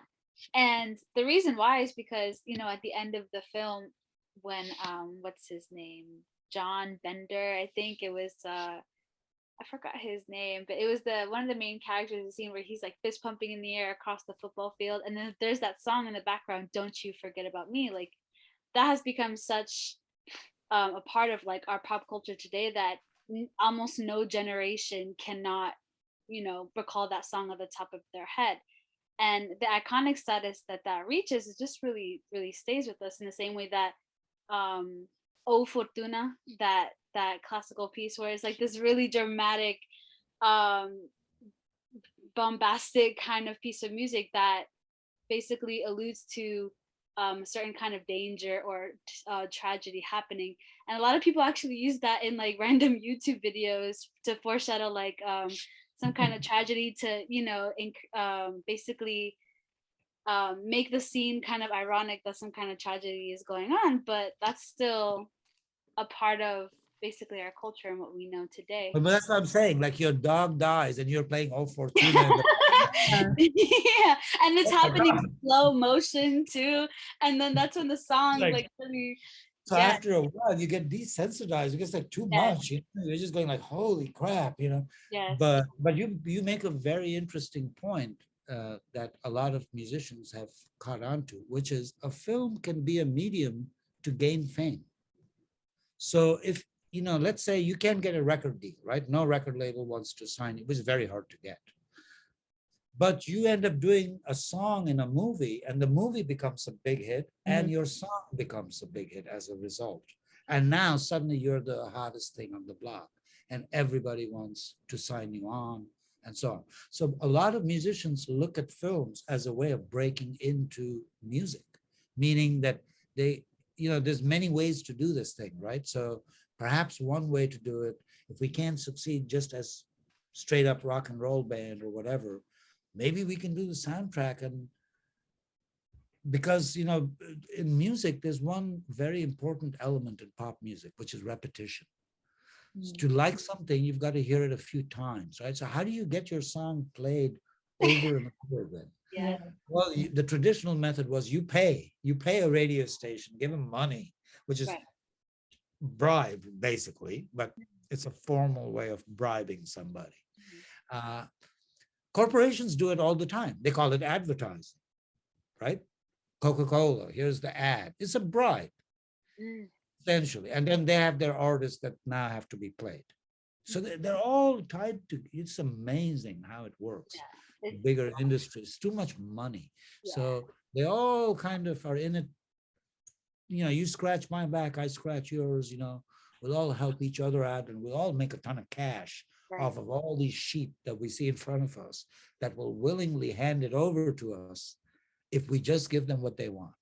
And the reason why is because, you know, at the end of the film, when what's his name? John Bender, I think it was I forgot his name, but it was the one of the main characters in the scene where he's like fist pumping in the air across the football field, and then there's that song in the background, "Don't You Forget About Me." Like that has become such a part of like our pop culture today that almost no generation cannot, you know, recall that song at the top of their head. And the iconic status that that reaches is just really, really stays with us in the same way that O Fortuna, that classical piece where it's like this really dramatic, um, bombastic kind of piece of music that basically alludes to a certain kind of danger or tragedy happening. And a lot of people actually use that in like random YouTube videos to foreshadow like some kind of tragedy to, you know, basically make the scene kind of ironic that some kind of tragedy is going on, but that's still a part of basically our culture and what we know today. But that's what I'm saying. Like your dog dies and you're playing Oh Fortuna. Yeah, and it's Oh my happening God. slow motion too, and then that's when the song Like- like really, So yeah, after a while, you get desensitized. It gets like too Yes. much. You know? You're just going like, holy crap, you know. yes, But you make a very interesting point that a lot of musicians have caught on to, which is a film can be a medium to gain fame. So if, you know, let's say you can't get a record deal, right? No record label wants to sign it, which is very hard to get. But you end up doing a song in a movie and the movie becomes a big hit and your song becomes a big hit as a result. And now suddenly you're the hottest thing on the block and everybody wants to sign you on and so on. So a lot of musicians look at films as a way of breaking into music, meaning that they, you know, there's many ways to do this thing, right? So perhaps one way to do it, if we can't succeed just as straight up rock and roll band or whatever, maybe we can do the soundtrack. And because, you know, in music, there's one very important element in pop music, which is repetition. To like something, you've got to hear it a few times, right? So how do you get your song played over and over again? yeah, Well, the traditional method was you pay a radio station, give them money, which is right, bribe basically, but it's a formal way of bribing somebody. Corporations do it all the time. They call it advertising, right? Coca-Cola, here's the ad. It's a bribe, essentially. And then they have their artists that now have to be played. So they're all tied to, it's amazing how it works. yeah. Bigger industries, too much money. Yeah. So they all kind of are in it. You know, you scratch my back, I scratch yours, you know, we'll all help each other out and we'll all make a ton of cash Right. off of all these sheep that we see in front of us that will willingly hand it over to us if we just give them what they want.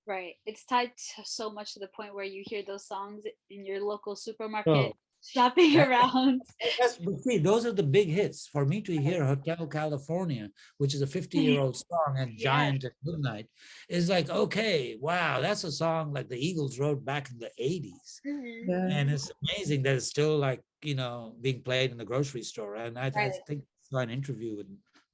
Right. It's tied to so much to the point where you hear those songs in your local supermarket, So shopping that- around. Yes, but see, those are the big hits. For me to hear Hotel California, which is a 50-year-old song, and Yeah. Giant at Midnight, is like, okay, wow, that's a song like the Eagles wrote back in the 80s. Mhm. Yeah. And it's amazing that it's still like, you know, being played in the grocery store. And I Right. think I saw an interview with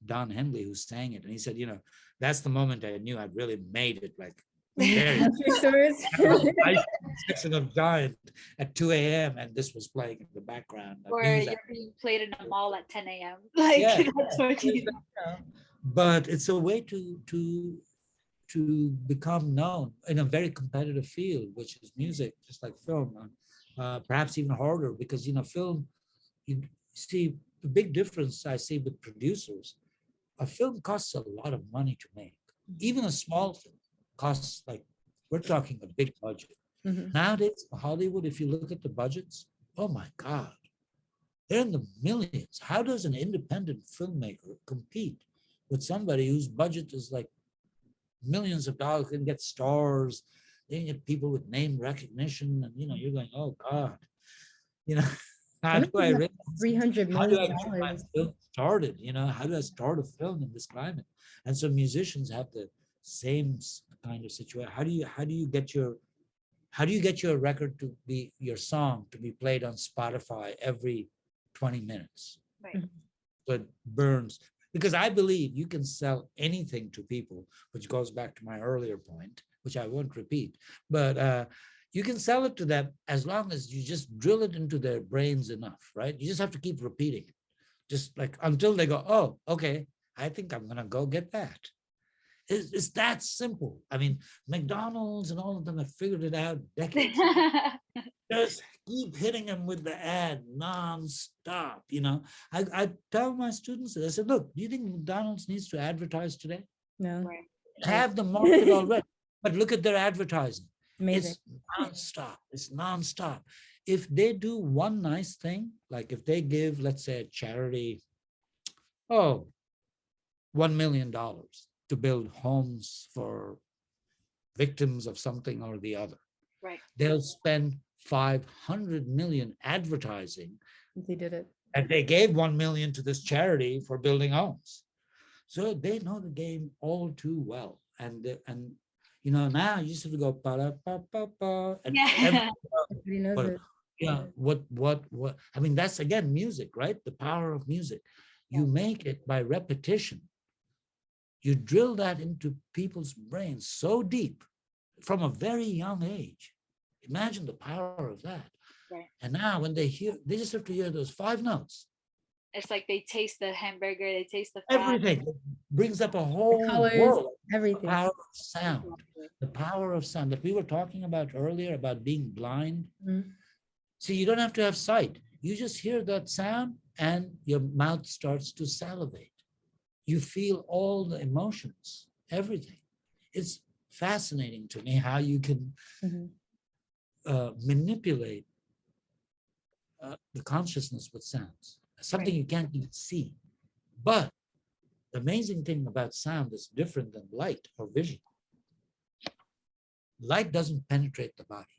Don Henley who sang it. And he said, you know, that's the moment I knew I'd really made it. Like, very Grocery stores. I section of Giant at 2 a.m. and this was playing in the background. That Or means you're that- being played in a mall at 10 a.m. Like Yeah, that's what you but it's a way to become known in a very competitive field, which is music, just like film, perhaps even harder because, you know, film, you see the big difference I see with producers. A film costs a lot of money to make. Even a small film costs, like, we're talking a big budget. Mhm. Nowadays, Hollywood, if you look at the budgets, oh my God, they're in the millions. How does an independent filmmaker compete with somebody whose budget is like millions of dollars, can get stars, they can get people with name recognition, and, you know, you're going, oh God, you know, how do I raise, $300 how do I million. get my film started? You know, how do I start a film in this climate? And so musicians have the same kind of situation. How do you get your record to be, your song to be played on Spotify every 20 minutes? Right. So it burns. Because I believe you can sell anything to people, which goes back to my earlier point, which I won't repeat, but you can sell it to them as long as you just drill it into their brains enough, right? You just have to keep repeating it, just like until they go, oh, okay, I think I'm gonna go get that. It's that simple. I mean, McDonald's and all of them have figured it out decades ago. Just keep hitting them with the ad non-stop, you know. I tell my students, I said, look, do you think McDonald's needs to advertise today? No, Right. Have the market already, but look at their advertising. amazing. It's nonstop. It's nonstop. If they do one nice thing, like if they give, let's say, a charity, oh, $1 million to build homes for victims of something or the other, Right. they'll spend 500 million advertising, They did it. and they gave 1 million to this charity for building homes. So they know the game all too well. And you know, now you just have to go pa-da-pa-pa-pa, and Yeah. Everybody knows but, it. yeah, what I mean, that's again music, right? The power of music. You make it by repetition. You drill that into people's brains so deep from a very young age. Imagine the power of that. Right. And now when they hear, they just have to hear those 5 notes. It's like they taste the hamburger, they taste the fries. Everything brings up a whole colors, world. The everything. power of sound. The power of sound that we were talking about earlier about being blind. Mhm. See, you don't have to have sight. You just hear that sound and your mouth starts to salivate. You feel all the emotions, everything. It's fascinating to me how you can Mhm. manipulate the consciousness with sounds, something you can't even see. But the amazing thing about sound is different than light or vision. Light doesn't penetrate the body.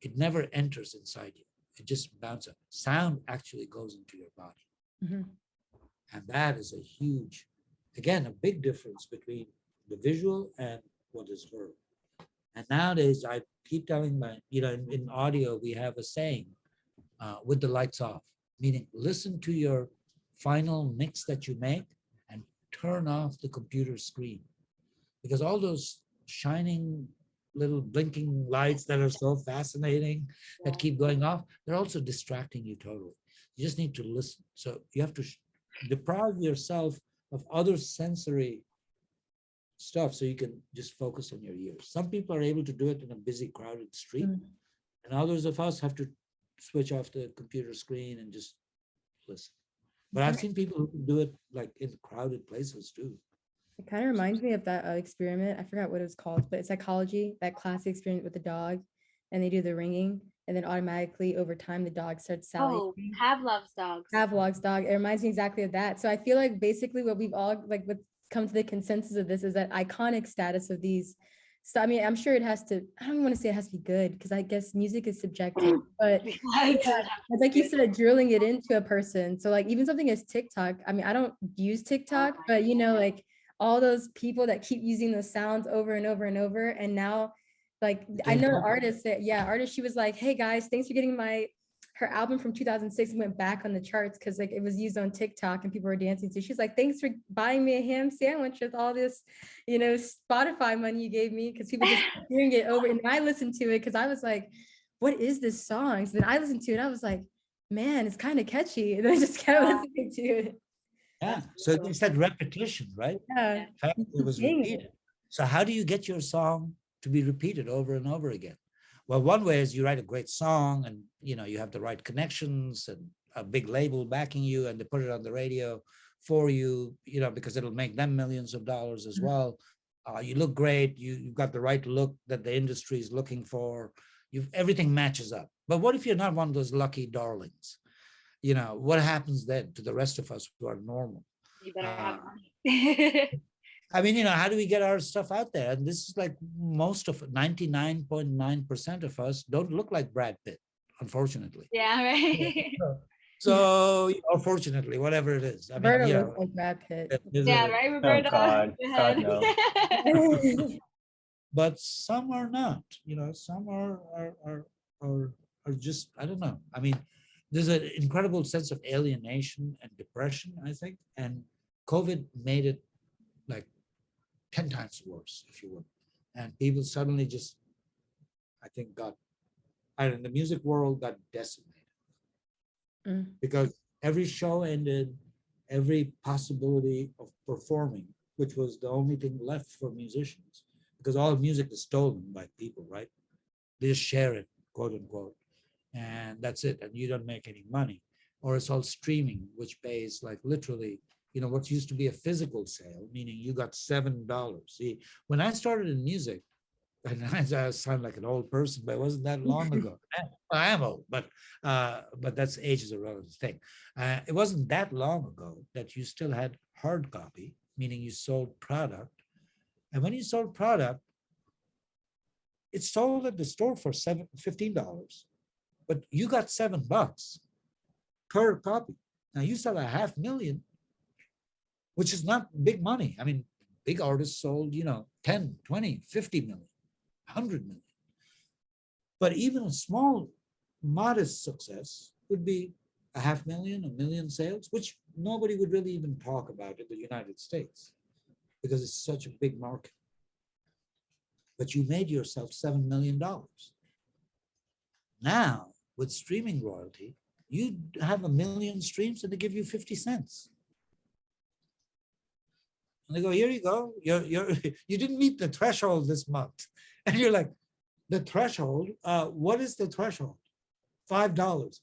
It never enters inside you. It just bounces up. Sound actually goes into your body. Mhm. And that is a huge, again, a big difference between the visual and what is heard. And nowadays, I keep telling my, you know, in audio, we have a saying, with the lights off, meaning listen to your final mix that you make and turn off the computer screen. Because all those shining little blinking lights that are so fascinating that keep going off, they're also distracting you totally. You just need to listen. So you have to deprive yourself of other sensory stuff so you can just focus on your ears. Some people are able to do it in a busy, crowded street, Mm. and others of us have to switch off the computer screen and just listen. But I've seen people who can do it like in crowded places too. It kind of reminds me of that experiment. I forgot what it was called, but it's psychology, that classic experiment with the dog, and they do the ringing, and then automatically over time the dog starts Oh, salivating. Pavlov's dogs. Pavlov's dog. It reminds me exactly of that. So I feel like basically what we've all like what come to the consensus of this is that iconic status of these. So I mean, I'm sure it has to. I don't want to say it has to be good because I guess music is subjective. But it's like you said, drilling it into a person. So like even something as TikTok. I mean, I don't use TikTok, but you know, like all those people that keep using those sounds over and over and over, and now. Like I know artists that, artist, she was like, hey guys, thanks for getting her album from 2006 went back on the charts because like it was used on TikTok and people were dancing to. She's like, thanks for buying me a ham sandwich with all this, you know, Spotify money you gave me because people just hearing it over. And I listened to it because I was like, what is this song? So then I listened to it. I was like, man, it's kind of catchy. And I just kept listening to it. Yeah. So they said repetition, right? Yeah. It was repeated. So how do you get your song to be repeated over and over again? Well, one way is you write a great song and, you know, you have the right connections and a big label backing you and they put it on the radio for you, you know, because it'll make them millions of dollars as well. You look great. You've got the right look that the industry is looking for. Everything matches up. But what if you're not one of those lucky darlings? You know, what happens then to the rest of us who are normal? You better have money. I mean, you know, how do we get our stuff out there? And this is like most of 99.9% of us don't look like Brad Pitt, unfortunately. Yeah, right. So, or fortunately, whatever it is. I mean, Roberto yeah, looks like Brad Pitt. Yeah, right, Roberto. God, Go God, ahead. no. but some are not. You know, some are just, I don't know. I mean, there's an incredible sense of alienation and depression, I think, and COVID made it like 10 times worse, if you would. And people suddenly just, I think, the music world got decimated. Because every show ended, every possibility of performing, which was the only thing left for musicians, because all music is stolen by people, right? They just share it, quote unquote, and that's it. And you don't make any money. Or it's all streaming, which pays like literally, what used to be a physical sale, meaning you got $7. See, when I started in music, and I sound like an old person, but it wasn't that long ago. I am old, but that's age is a relative thing. It wasn't that long ago that you still had hard copy, meaning you sold product. And when you sold product, it sold at the store for $15, but you got $7 per copy. Now you sell 500,000, which is not big money. I mean, big artists sold, 10, 20, 50 million. 100 million. But even a small, modest success would be 500,000, 1 million sales, which nobody would really even talk about in the United States because it's such a big market. But you made yourself $7 million. Now, with streaming royalty, you have 1 million streams and they give you 50 cents. And they go, here you go. You didn't meet the threshold this month. And you're like, the threshold? What is the threshold? $5.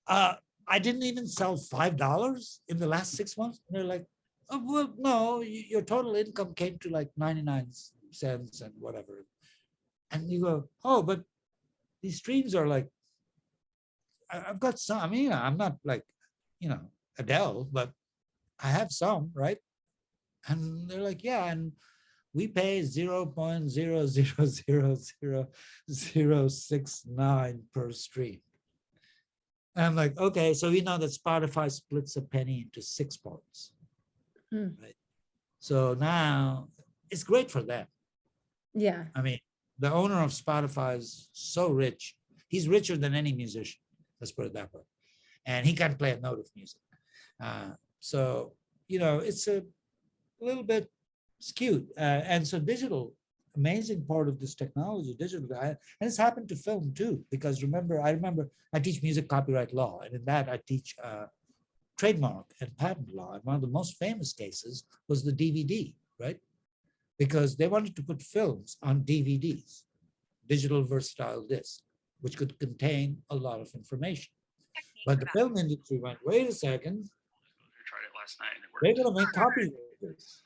I didn't even sell $5 in the last 6 months. And they're like, oh, well, no, your total income came to like 99 cents and whatever. And you go, oh, but these streams are like, I've got some, I mean, I'm not like, Adele, but I have some, right? And they're like, yeah, and we pay 0.000069 per stream. And I'm like, okay, so we know that Spotify splits a penny into 6 parts. Right? So now it's great for them. Yeah. I mean, the owner of Spotify is so rich. He's richer than any musician. Let's put it that way. And he can't play a note of music. So, it's a little bit skewed. And so digital, amazing part of this technology, digital, and it's happened to film too, because I remember I teach music copyright law, and in that I teach trademark and patent law. And one of the most famous cases was the DVD, right? Because they wanted to put films on DVDs, digital versatile disc, which could contain a lot of information. But the film industry went, wait a second, they're going to make copyrights.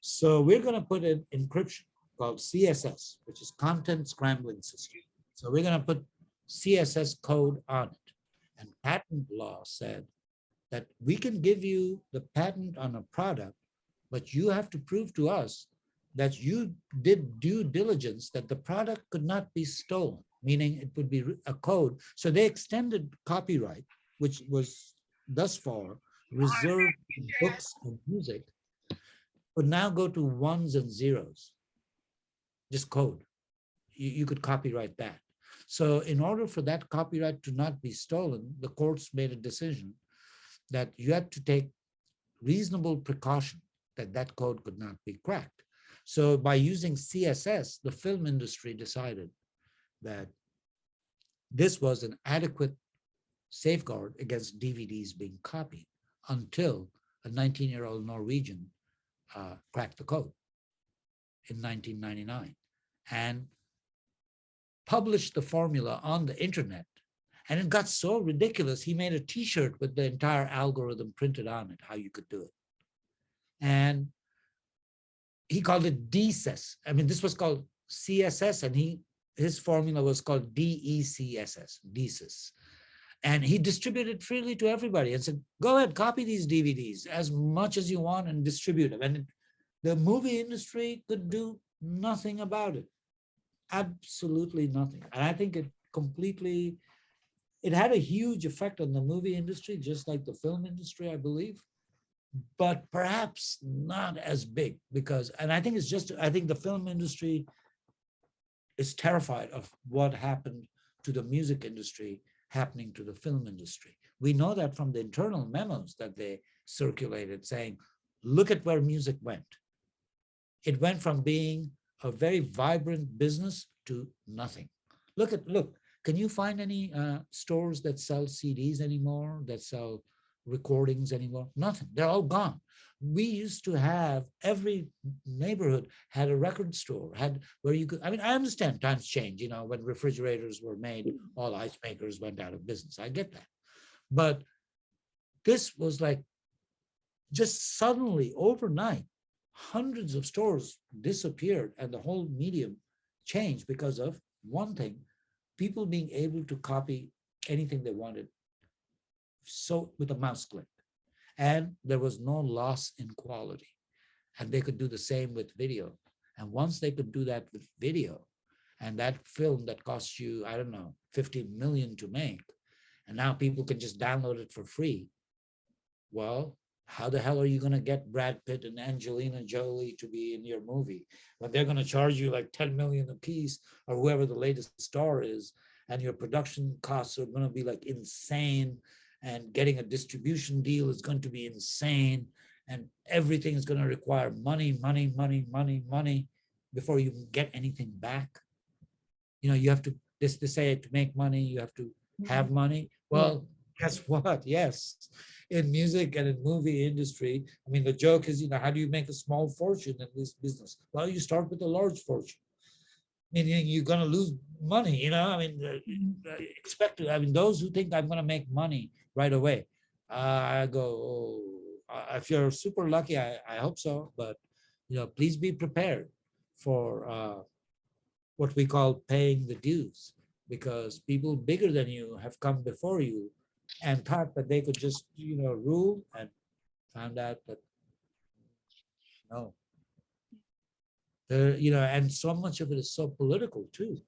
So we're going to put an encryption called CSS, which is content scrambling system. So we're going to put CSS code on it. And patent law said that we can give you the patent on a product, but you have to prove to us that you did due diligence that the product could not be stolen, meaning it would be a code. So they extended copyright, which was thus far reserved in books and music, would now go to ones and zeros, just code. You could copyright that. So in order for that copyright to not be stolen, the courts made a decision that you had to take reasonable precaution that that code could not be cracked. So by using CSS, the film industry decided that this was an adequate safeguard against DVDs being copied until a 19-year-old Norwegian cracked the code in 1999 and published the formula on the internet. And it got so ridiculous, he made a t-shirt with the entire algorithm printed on it, how you could do it. And he called it DCSS. I mean, this was called CSS, and his formula was called DECSS, DCSS. And he distributed freely to everybody and said, go ahead, copy these DVDs as much as you want and distribute them. And the movie industry could do nothing about it. Absolutely nothing. And I think it had a huge effect on the movie industry, just like the film industry, I believe, but perhaps not as big because, and I think the film industry is terrified of what happened to the music industry happening to the film industry. We know that from the internal memos that they circulated saying, look at where music went. It went from being a very vibrant business to nothing. Look, can you find any stores that sell CDs anymore, that sell recordings anymore? Nothing. They're all gone. We used to have, every neighborhood had a record store, had where you could, I mean, I understand times change, when refrigerators were made, all ice makers went out of business. I get that. But this was like just suddenly overnight, hundreds of stores disappeared and the whole medium changed because of one thing, people being able to copy anything they wanted so with a mouse click. And there was no loss in quality. And they could do the same with video. And once they could do that with video, and that film that cost you, I don't know, 50 million to make, and now people can just download it for free. Well, how the hell are you going to get Brad Pitt and Angelina Jolie to be in your movie when they're going to charge you like 10 million a piece, or whoever the latest star is, and your production costs are going to be like insane, and getting a distribution deal is going to be insane, and everything is going to require money before you can get anything back. You have to, they say to make money, you have to have money. Well, guess what? Yes. In music and in movie industry, I mean, the joke is, how do you make a small fortune in this business? Well, you start with a large fortune, meaning you're going to lose money, I mean, expect to, I mean, those who think I'm going to make money right away, I go, if you're super lucky, I hope so, but, please be prepared for what we call paying the dues, because people bigger than you have come before you and thought that they could just, rule, and found out that no. And so much of it is so political too.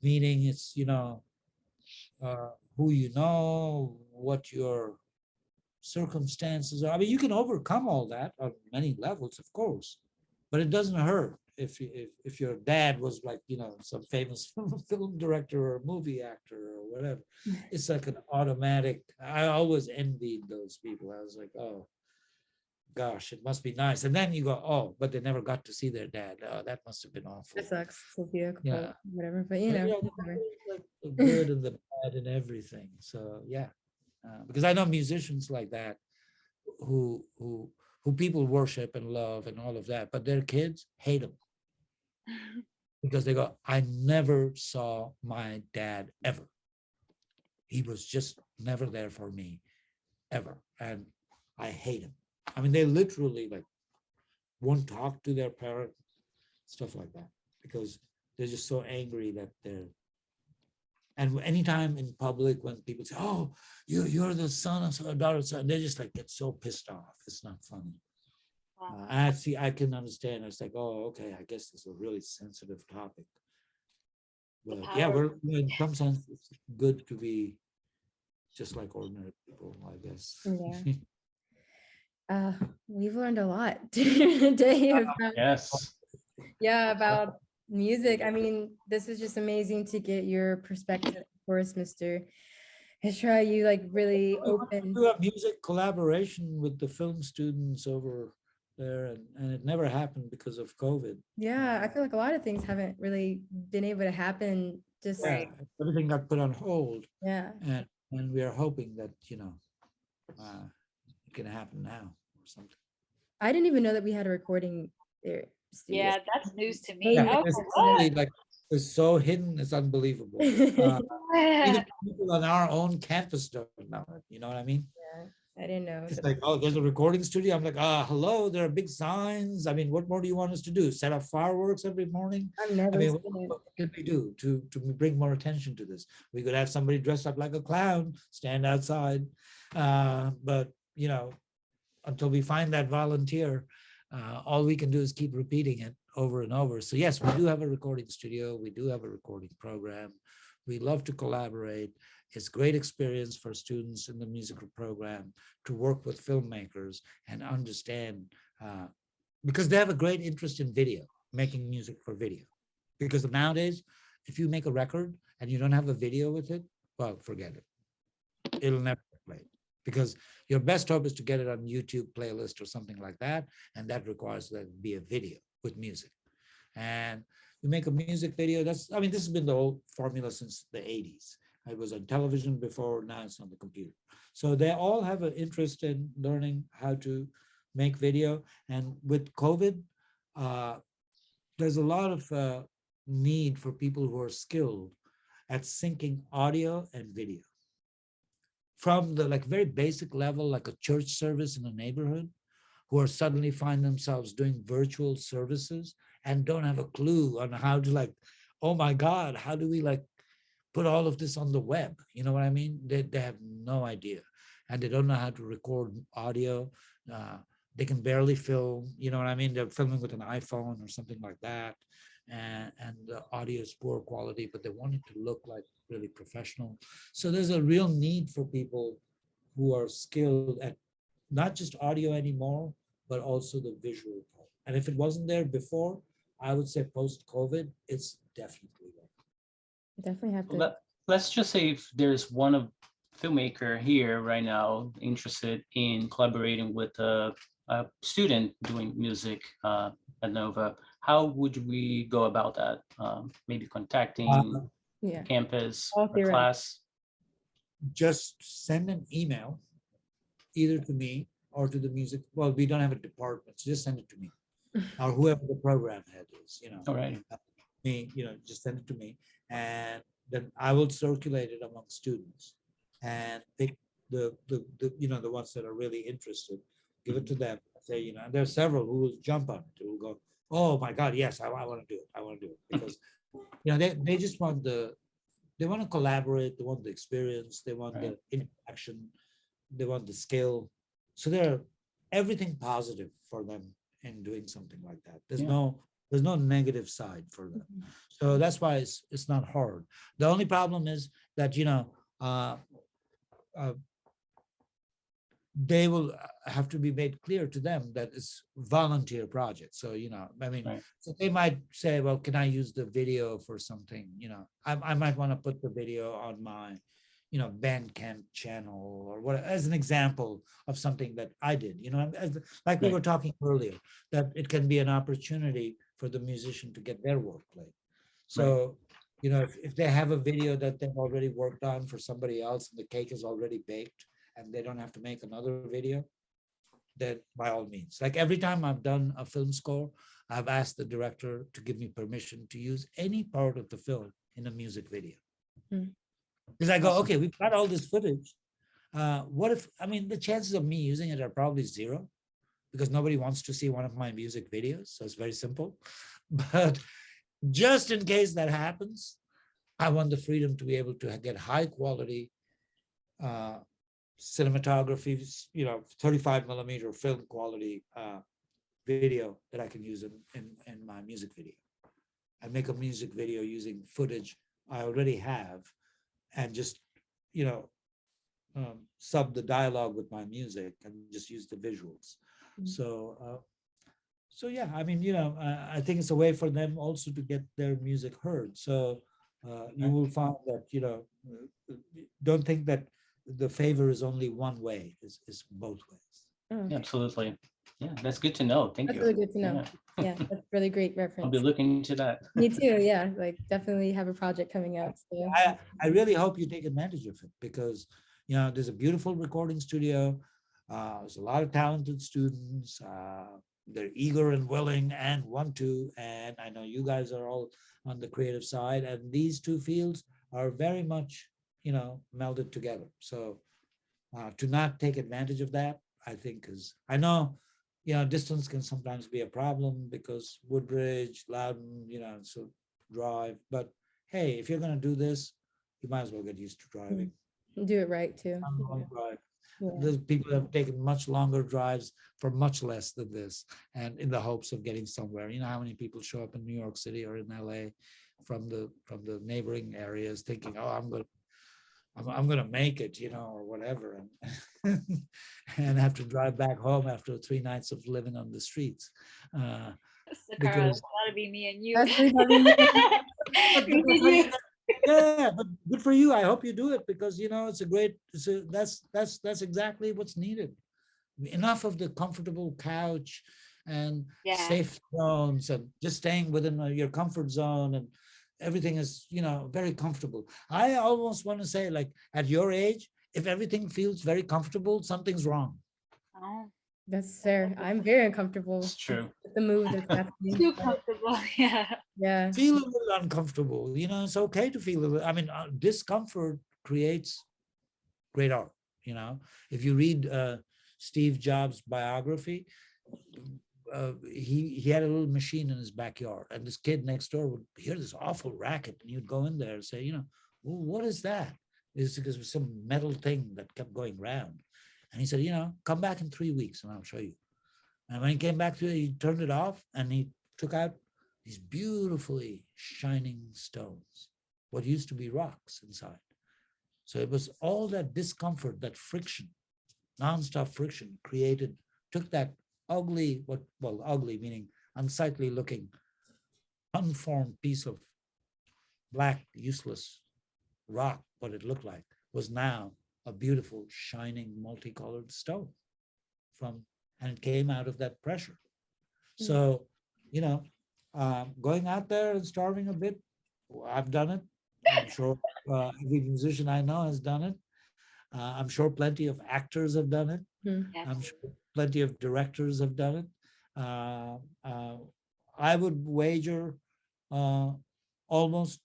Meaning it's, who you know, what your circumstances are. I mean, you can overcome all that on many levels, of course, but it doesn't hurt if your dad was like, some famous film director or movie actor or whatever. It's like an automatic. I always envied those people. I was like, oh gosh, it must be nice. And then you go, oh, but they never got to see their dad. Oh, that must have been awful. That sucks. Sophia, Yeah. whatever. But like the good and the bad and everything. So yeah, because I know musicians like that who people worship and love and all of that, but their kids hate them because they go, I never saw my dad ever. He was just never there for me ever, and I hate him. I mean, they literally like won't talk to their parent, stuff like that, because they're just so angry that they're. And anytime in public, when people say, "Oh, you're the son of daughter," son, they just like get so pissed off. It's not funny. Wow. I can understand. It's like, oh, okay, I guess it's a really sensitive topic. But yeah, in some sense, it's good to be just like ordinary people, I guess. Yeah. We've learned a lot today about, Yes. about music. I mean, this is just amazing to get your perspective. Of course, Mr. Mishra, you like really open. We do a music collaboration with the film students over there, and it never happened because of COVID. Yeah, I feel like a lot of things haven't really been able to happen. Just everything got put on hold. Yeah. And we are hoping that it can happen now or something. I didn't even know that we had a recording there. Yeah, that's news to me. Yeah, it's so hidden, it's unbelievable. Even people on our own campus don't know it, you know what I mean? Yeah, I didn't know. It's like, oh, there's a recording studio. I'm like, hello, there are big signs. I mean, what more do you want us to do? Set up fireworks every morning? What can we do to bring more attention to this? We could have somebody dressed up like a clown, stand outside. But, until we find that volunteer, all we can do is keep repeating it over and over. So yes, we do have a recording studio. We do have a recording program. We love to collaborate. It's great experience for students in the musical program to work with filmmakers and understand, because they have a great interest in video, making music for video. Because nowadays, if you make a record and you don't have a video with it, well, forget it. It'll never play. because your best hope is to get it on YouTube playlist or something like that. And that requires that it be a video with music. And you make a music video. That's, I mean, this has been the old formula since the 80s. It was on television before, now it's on the computer. So they all have an interest in learning how to make video. And with COVID, there's a lot of need for people who are skilled at syncing audio and video. From the like very basic level, like a church service in a neighborhood, who are suddenly find themselves doing virtual services and don't have a clue on how to like, oh my God, how do we like put all of this on the web? You know what I mean? They have no idea. And they don't know how to record audio. They can barely film, you know what I mean? They're filming with an iPhone or something like that. And the audio is poor quality, but they want it to look like really professional. So there's a real need for people who are skilled at not just audio anymore, but also the visual part. And if it wasn't there before, I would say post-COVID, it's definitely there. Definitely have to. Let's just say if there's one of filmmaker here right now interested in collaborating with a student doing music at Nova, how would we go about that? Maybe contacting Yeah. campus All or theoretic. class? Just send an email either to me or to the music. Well, we don't have a department, so just send it to me or whoever the program head is, you know. All right. Me, you know, just send it to me, and then I will circulate it among students and pick the you know, the ones that are really interested, give it to them, say, you know, and there are several who will jump on it, who will go, oh my God, yes, I want to do it. I want to do it. Because, you know, they just want they want to collaborate, they want the experience, they want the interaction, they want the skill. So they're everything positive for them in doing something like that. There's no negative side for them. So that's why it's not hard. The only problem is that, you know, they will have to be made clear to them that it's volunteer project. So, you know, I mean, so they might say, well, can I use the video for something? You know, I might want to put the video on my, you know, Bandcamp channel or what, as an example of something that I did, you know, like we were talking earlier, that it can be an opportunity for the musician to get their work played. So, you know, if they have a video that they've already worked on for somebody else and the cake is already baked and they don't have to make another video, then by all means. Like every time I've done a film score, I've asked the director to give me permission to use any part of the film in a music video. Because I go, okay, we've got all this footage. What if, I mean, the chances of me using it are probably zero because nobody wants to see one of my music videos. So it's very simple. But just in case that happens, I want the freedom to be able to get high quality cinematography, you know, 35 millimeter film quality video that I can use in my music video. I make a music video using footage I already have and just, you know, sub the dialogue with my music and just use the visuals. So yeah, I mean, you know, I think it's a way for them also to get their music heard. So you will find that, you know, don't think that the favor is only one way, it's both ways. Okay. Absolutely. Yeah, that's good to know. Thank That's you. really good to know. Yeah, that's really great I'll reference. be looking into that. Me too. Yeah, like definitely have a project coming up. So. I really hope you take advantage of it because, you know, there's a beautiful recording studio. There's a lot of talented students. They're eager and willing and want to. And I know you guys are all on the creative side. And these two fields are very much, you know, melded together. So to not take advantage of that, I think is, I know, you know, distance can sometimes be a problem because Woodbridge, Loudon, you know, so drive. But hey, if you're going to do this, you might as well get used to driving. Do it right too. Long drive. Yeah. There's people that have taken much longer drives for much less than this, and in the hopes of getting somewhere. You know how many people show up in New York City or in LA from the neighboring areas thinking, oh, I'm gonna make it, you know, or whatever, and and have to drive back home after 3 nights of living on the streets. Saqqara, Because that'll be me and you. That's really funny. Me and you. yeah, good for you. I hope you do it because it's a great. That's exactly what's needed. Enough of the comfortable couch and Yeah. safe zones and just staying within your comfort zone, and everything is very comfortable. I almost want to say, like, at your age, if everything feels very comfortable, something's wrong. Oh, That's fair. I'm very uncomfortable It's true. with the move that's happening. too but comfortable. Yeah. yeah. Feel a little uncomfortable. It's okay to feel a little. I mean, discomfort creates great art. If you read Steve Jobs' biography, he had a little machine in his backyard, and this kid next door would hear this awful racket, and you'd go in there and say, well, what is that? It's because it was some metal thing that kept going round. And he said, come back in 3 weeks and I'll show you. And when he came back to it, he turned it off and he took out these beautifully shining stones, what used to be rocks inside. So it was all that discomfort, that friction, nonstop friction took that ugly, ugly meaning unsightly looking, unformed piece of black, useless rock, what it looked like, was now a beautiful, shining, multicolored stone and it came out of that pressure. So, going out there and starving a bit, I've done it. I'm sure every musician I know has done it. I'm sure plenty of actors have done it. Yes. I'm sure plenty of directors have done it. I would wager almost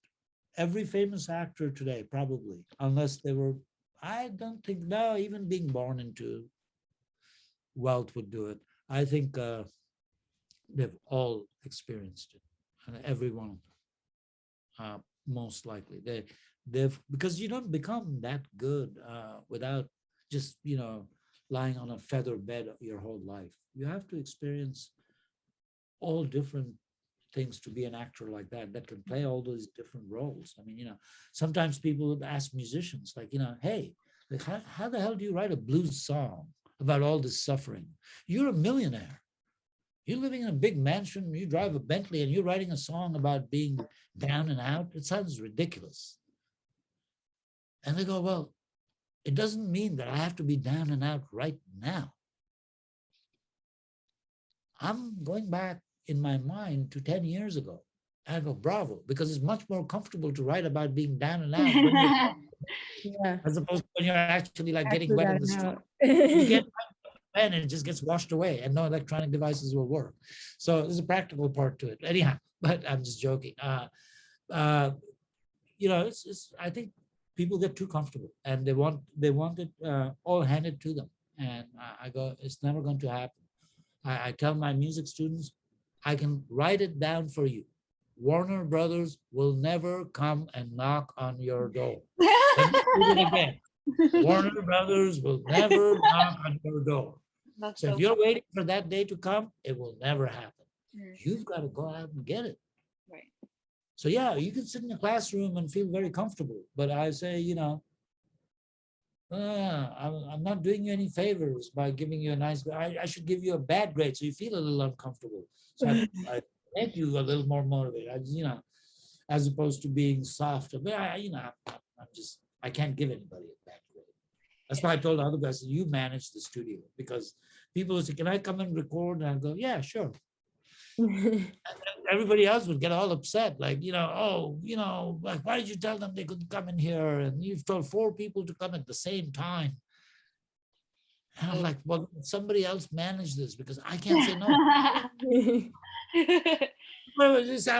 every famous actor today, probably, unless they were, I don't think, no, even being born into wealth would do it. I think they've all experienced it, and everyone, most likely. They've, because you don't become that good without just, lying on a feather bed your whole life. You have to experience all different things to be an actor like that can play all those different roles. I mean, sometimes people would ask musicians, like, hey, like, how the hell do you write a blues song about all this suffering? You're a millionaire. You're living in a big mansion, you drive a Bentley, and you're writing a song about being down and out. It sounds ridiculous. And they go, well, it doesn't mean that I have to be down and out right now. I'm going back in my mind to 10 years ago. And I go, bravo, because it's much more comfortable to write about being down and out when Yeah. as opposed to when you're actually like getting Actually wet got in the it street. out. You get pen and it just gets washed away and no electronic devices will work. So there's a practical part to it. Anyhow, but I'm just joking. It's I think people get too comfortable and they want it all handed to them. And I go, it's never going to happen. I tell my music students, I can write it down for you. Warner Brothers will never come and knock on your door. Let me read it again. Warner Brothers will never knock on your door. That's So so if you're waiting for that day to come, it will never happen. Mm. You've got to go out and get it. Right. So yeah, you can sit in a classroom and feel very comfortable, but I say, I'm not doing you any favors by giving you a nice grade. I should give you a bad grade so you feel a little uncomfortable. So I make you a little more motivated, as opposed to being soft. But I can't give anybody a bad grade. That's why I told the other guys, you manage the studio, because people would say, can I come and record? And I go, yeah, sure. Everybody else would get all upset, like, like, why did you tell them they couldn't come in here? And you've told 4 people to come at the same time. And I'm like, well, somebody else manage this because I can't say no. I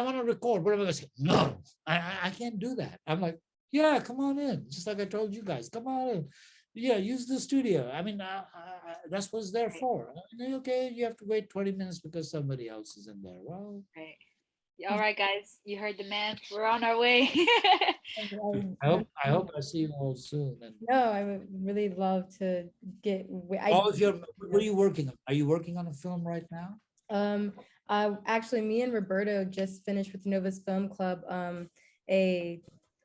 want to record. What am I going to say? No, I can't do that. I'm like, yeah, come on in. Just like I told you guys, come on in. Yeah, use the studio. I mean, that's what it's there for. Okay, you have to wait 20 minutes because somebody else is in there. Well, Right. All right, guys, you heard the man. We're on our way. I hope I see you all soon. And No, I would really love to get. what are you working on? Are you working on a film right now? Actually, me and Roberto just finished with Nova's Film Club, a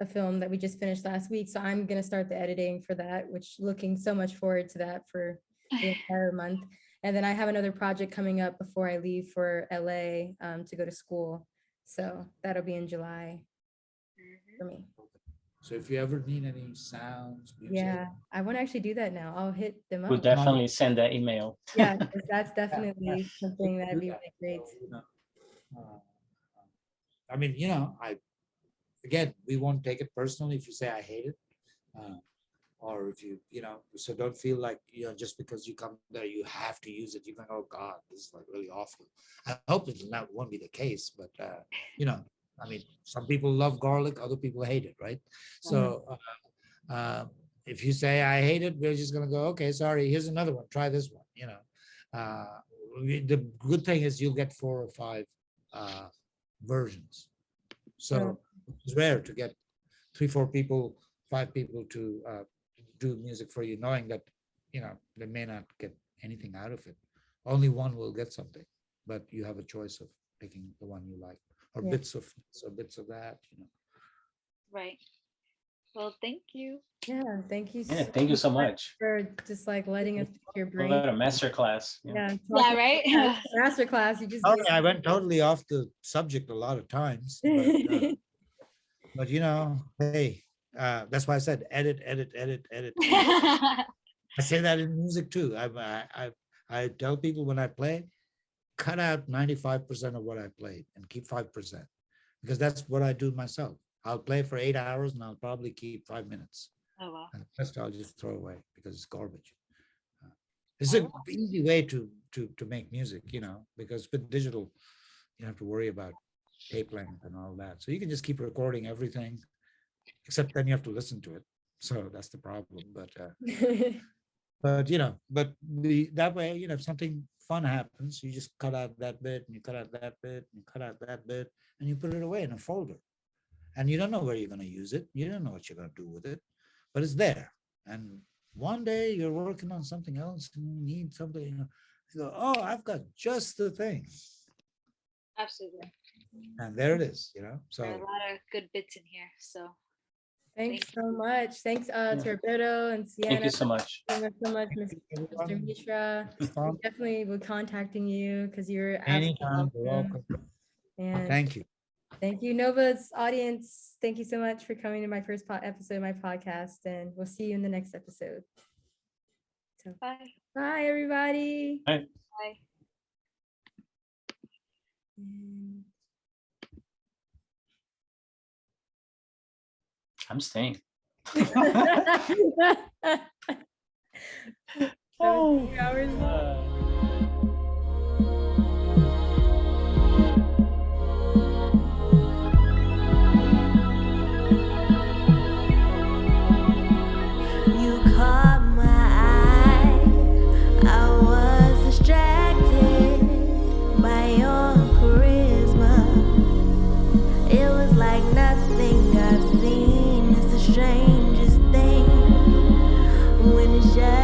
film that we just finished last week. So I'm gonna start the editing for that, which looking so much forward to that for the entire month. And then I have another project coming up before I leave for LA to go to school. So that'll be in July for me. So if you ever need any sounds, music, Yeah, I want to actually do that now. I'll hit them We'll up. definitely send that email. Yeah, 'cause that's definitely something we can that'd do be that. really great. So, I mean, again, we won't take it personally if you say I hate it. Or if so don't feel like, just because you come there, you have to use it. You can, oh God, this is like really awful. I hope it won't be the case, but, I mean, some people love garlic, other people hate it, right? So if you say I hate it, we're just going to go, okay, sorry, here's another one. Try this one, the good thing is you'll get 4 or 5 versions. So it's rare to get 3, 4 people, 5 people to do music for you, knowing that, they may not get anything out of it. Only one will get something, but you have a choice of picking the one you like, or bits of that, Right. Well, thank you. Yeah, thank you. Yeah, thank you so much. For just like letting us pick your brain. What a master class. Yeah, Yeah, right. master class. You just Oh, I went totally off the subject a lot of times, but hey, that's why I said edit. I say that in music too. I tell people when I play, cut out 95% of what I played and keep 5%, because that's what I do myself. I'll play for 8 hours and I'll probably keep 5 minutes. Oh wow. And the rest I'll just throw away because it's garbage. It's an easy way to make music, because with digital, you have to worry about tape length and all that. So you can just keep recording everything, except then you have to listen to it. So that's the problem. But that way, if something fun happens, you just cut out that bit and you cut out that bit and you cut out that bit and you put it away in a folder. And you don't know where you're going to use it. You don't know what you're going to do with it, but it's there. And one day you're working on something else and you need something, you go, oh, I've got just the thing. Absolutely. And there it is, so. There are a lot of good bits in here. So Thanks so much. Thanks to Roberto and Sianna. Thank you so much. Thank you so much, Mr. Mishra. We definitely will be contacting you because you're Anytime, absolutely welcome. And Thank you. Thank you, Nova's audience. Thank you so much for coming to my first episode of my podcast, and we'll see you in the next episode. So, bye. Bye, everybody. Bye. Bye. I'm staying. 17 hours long. Strangest thing when it's just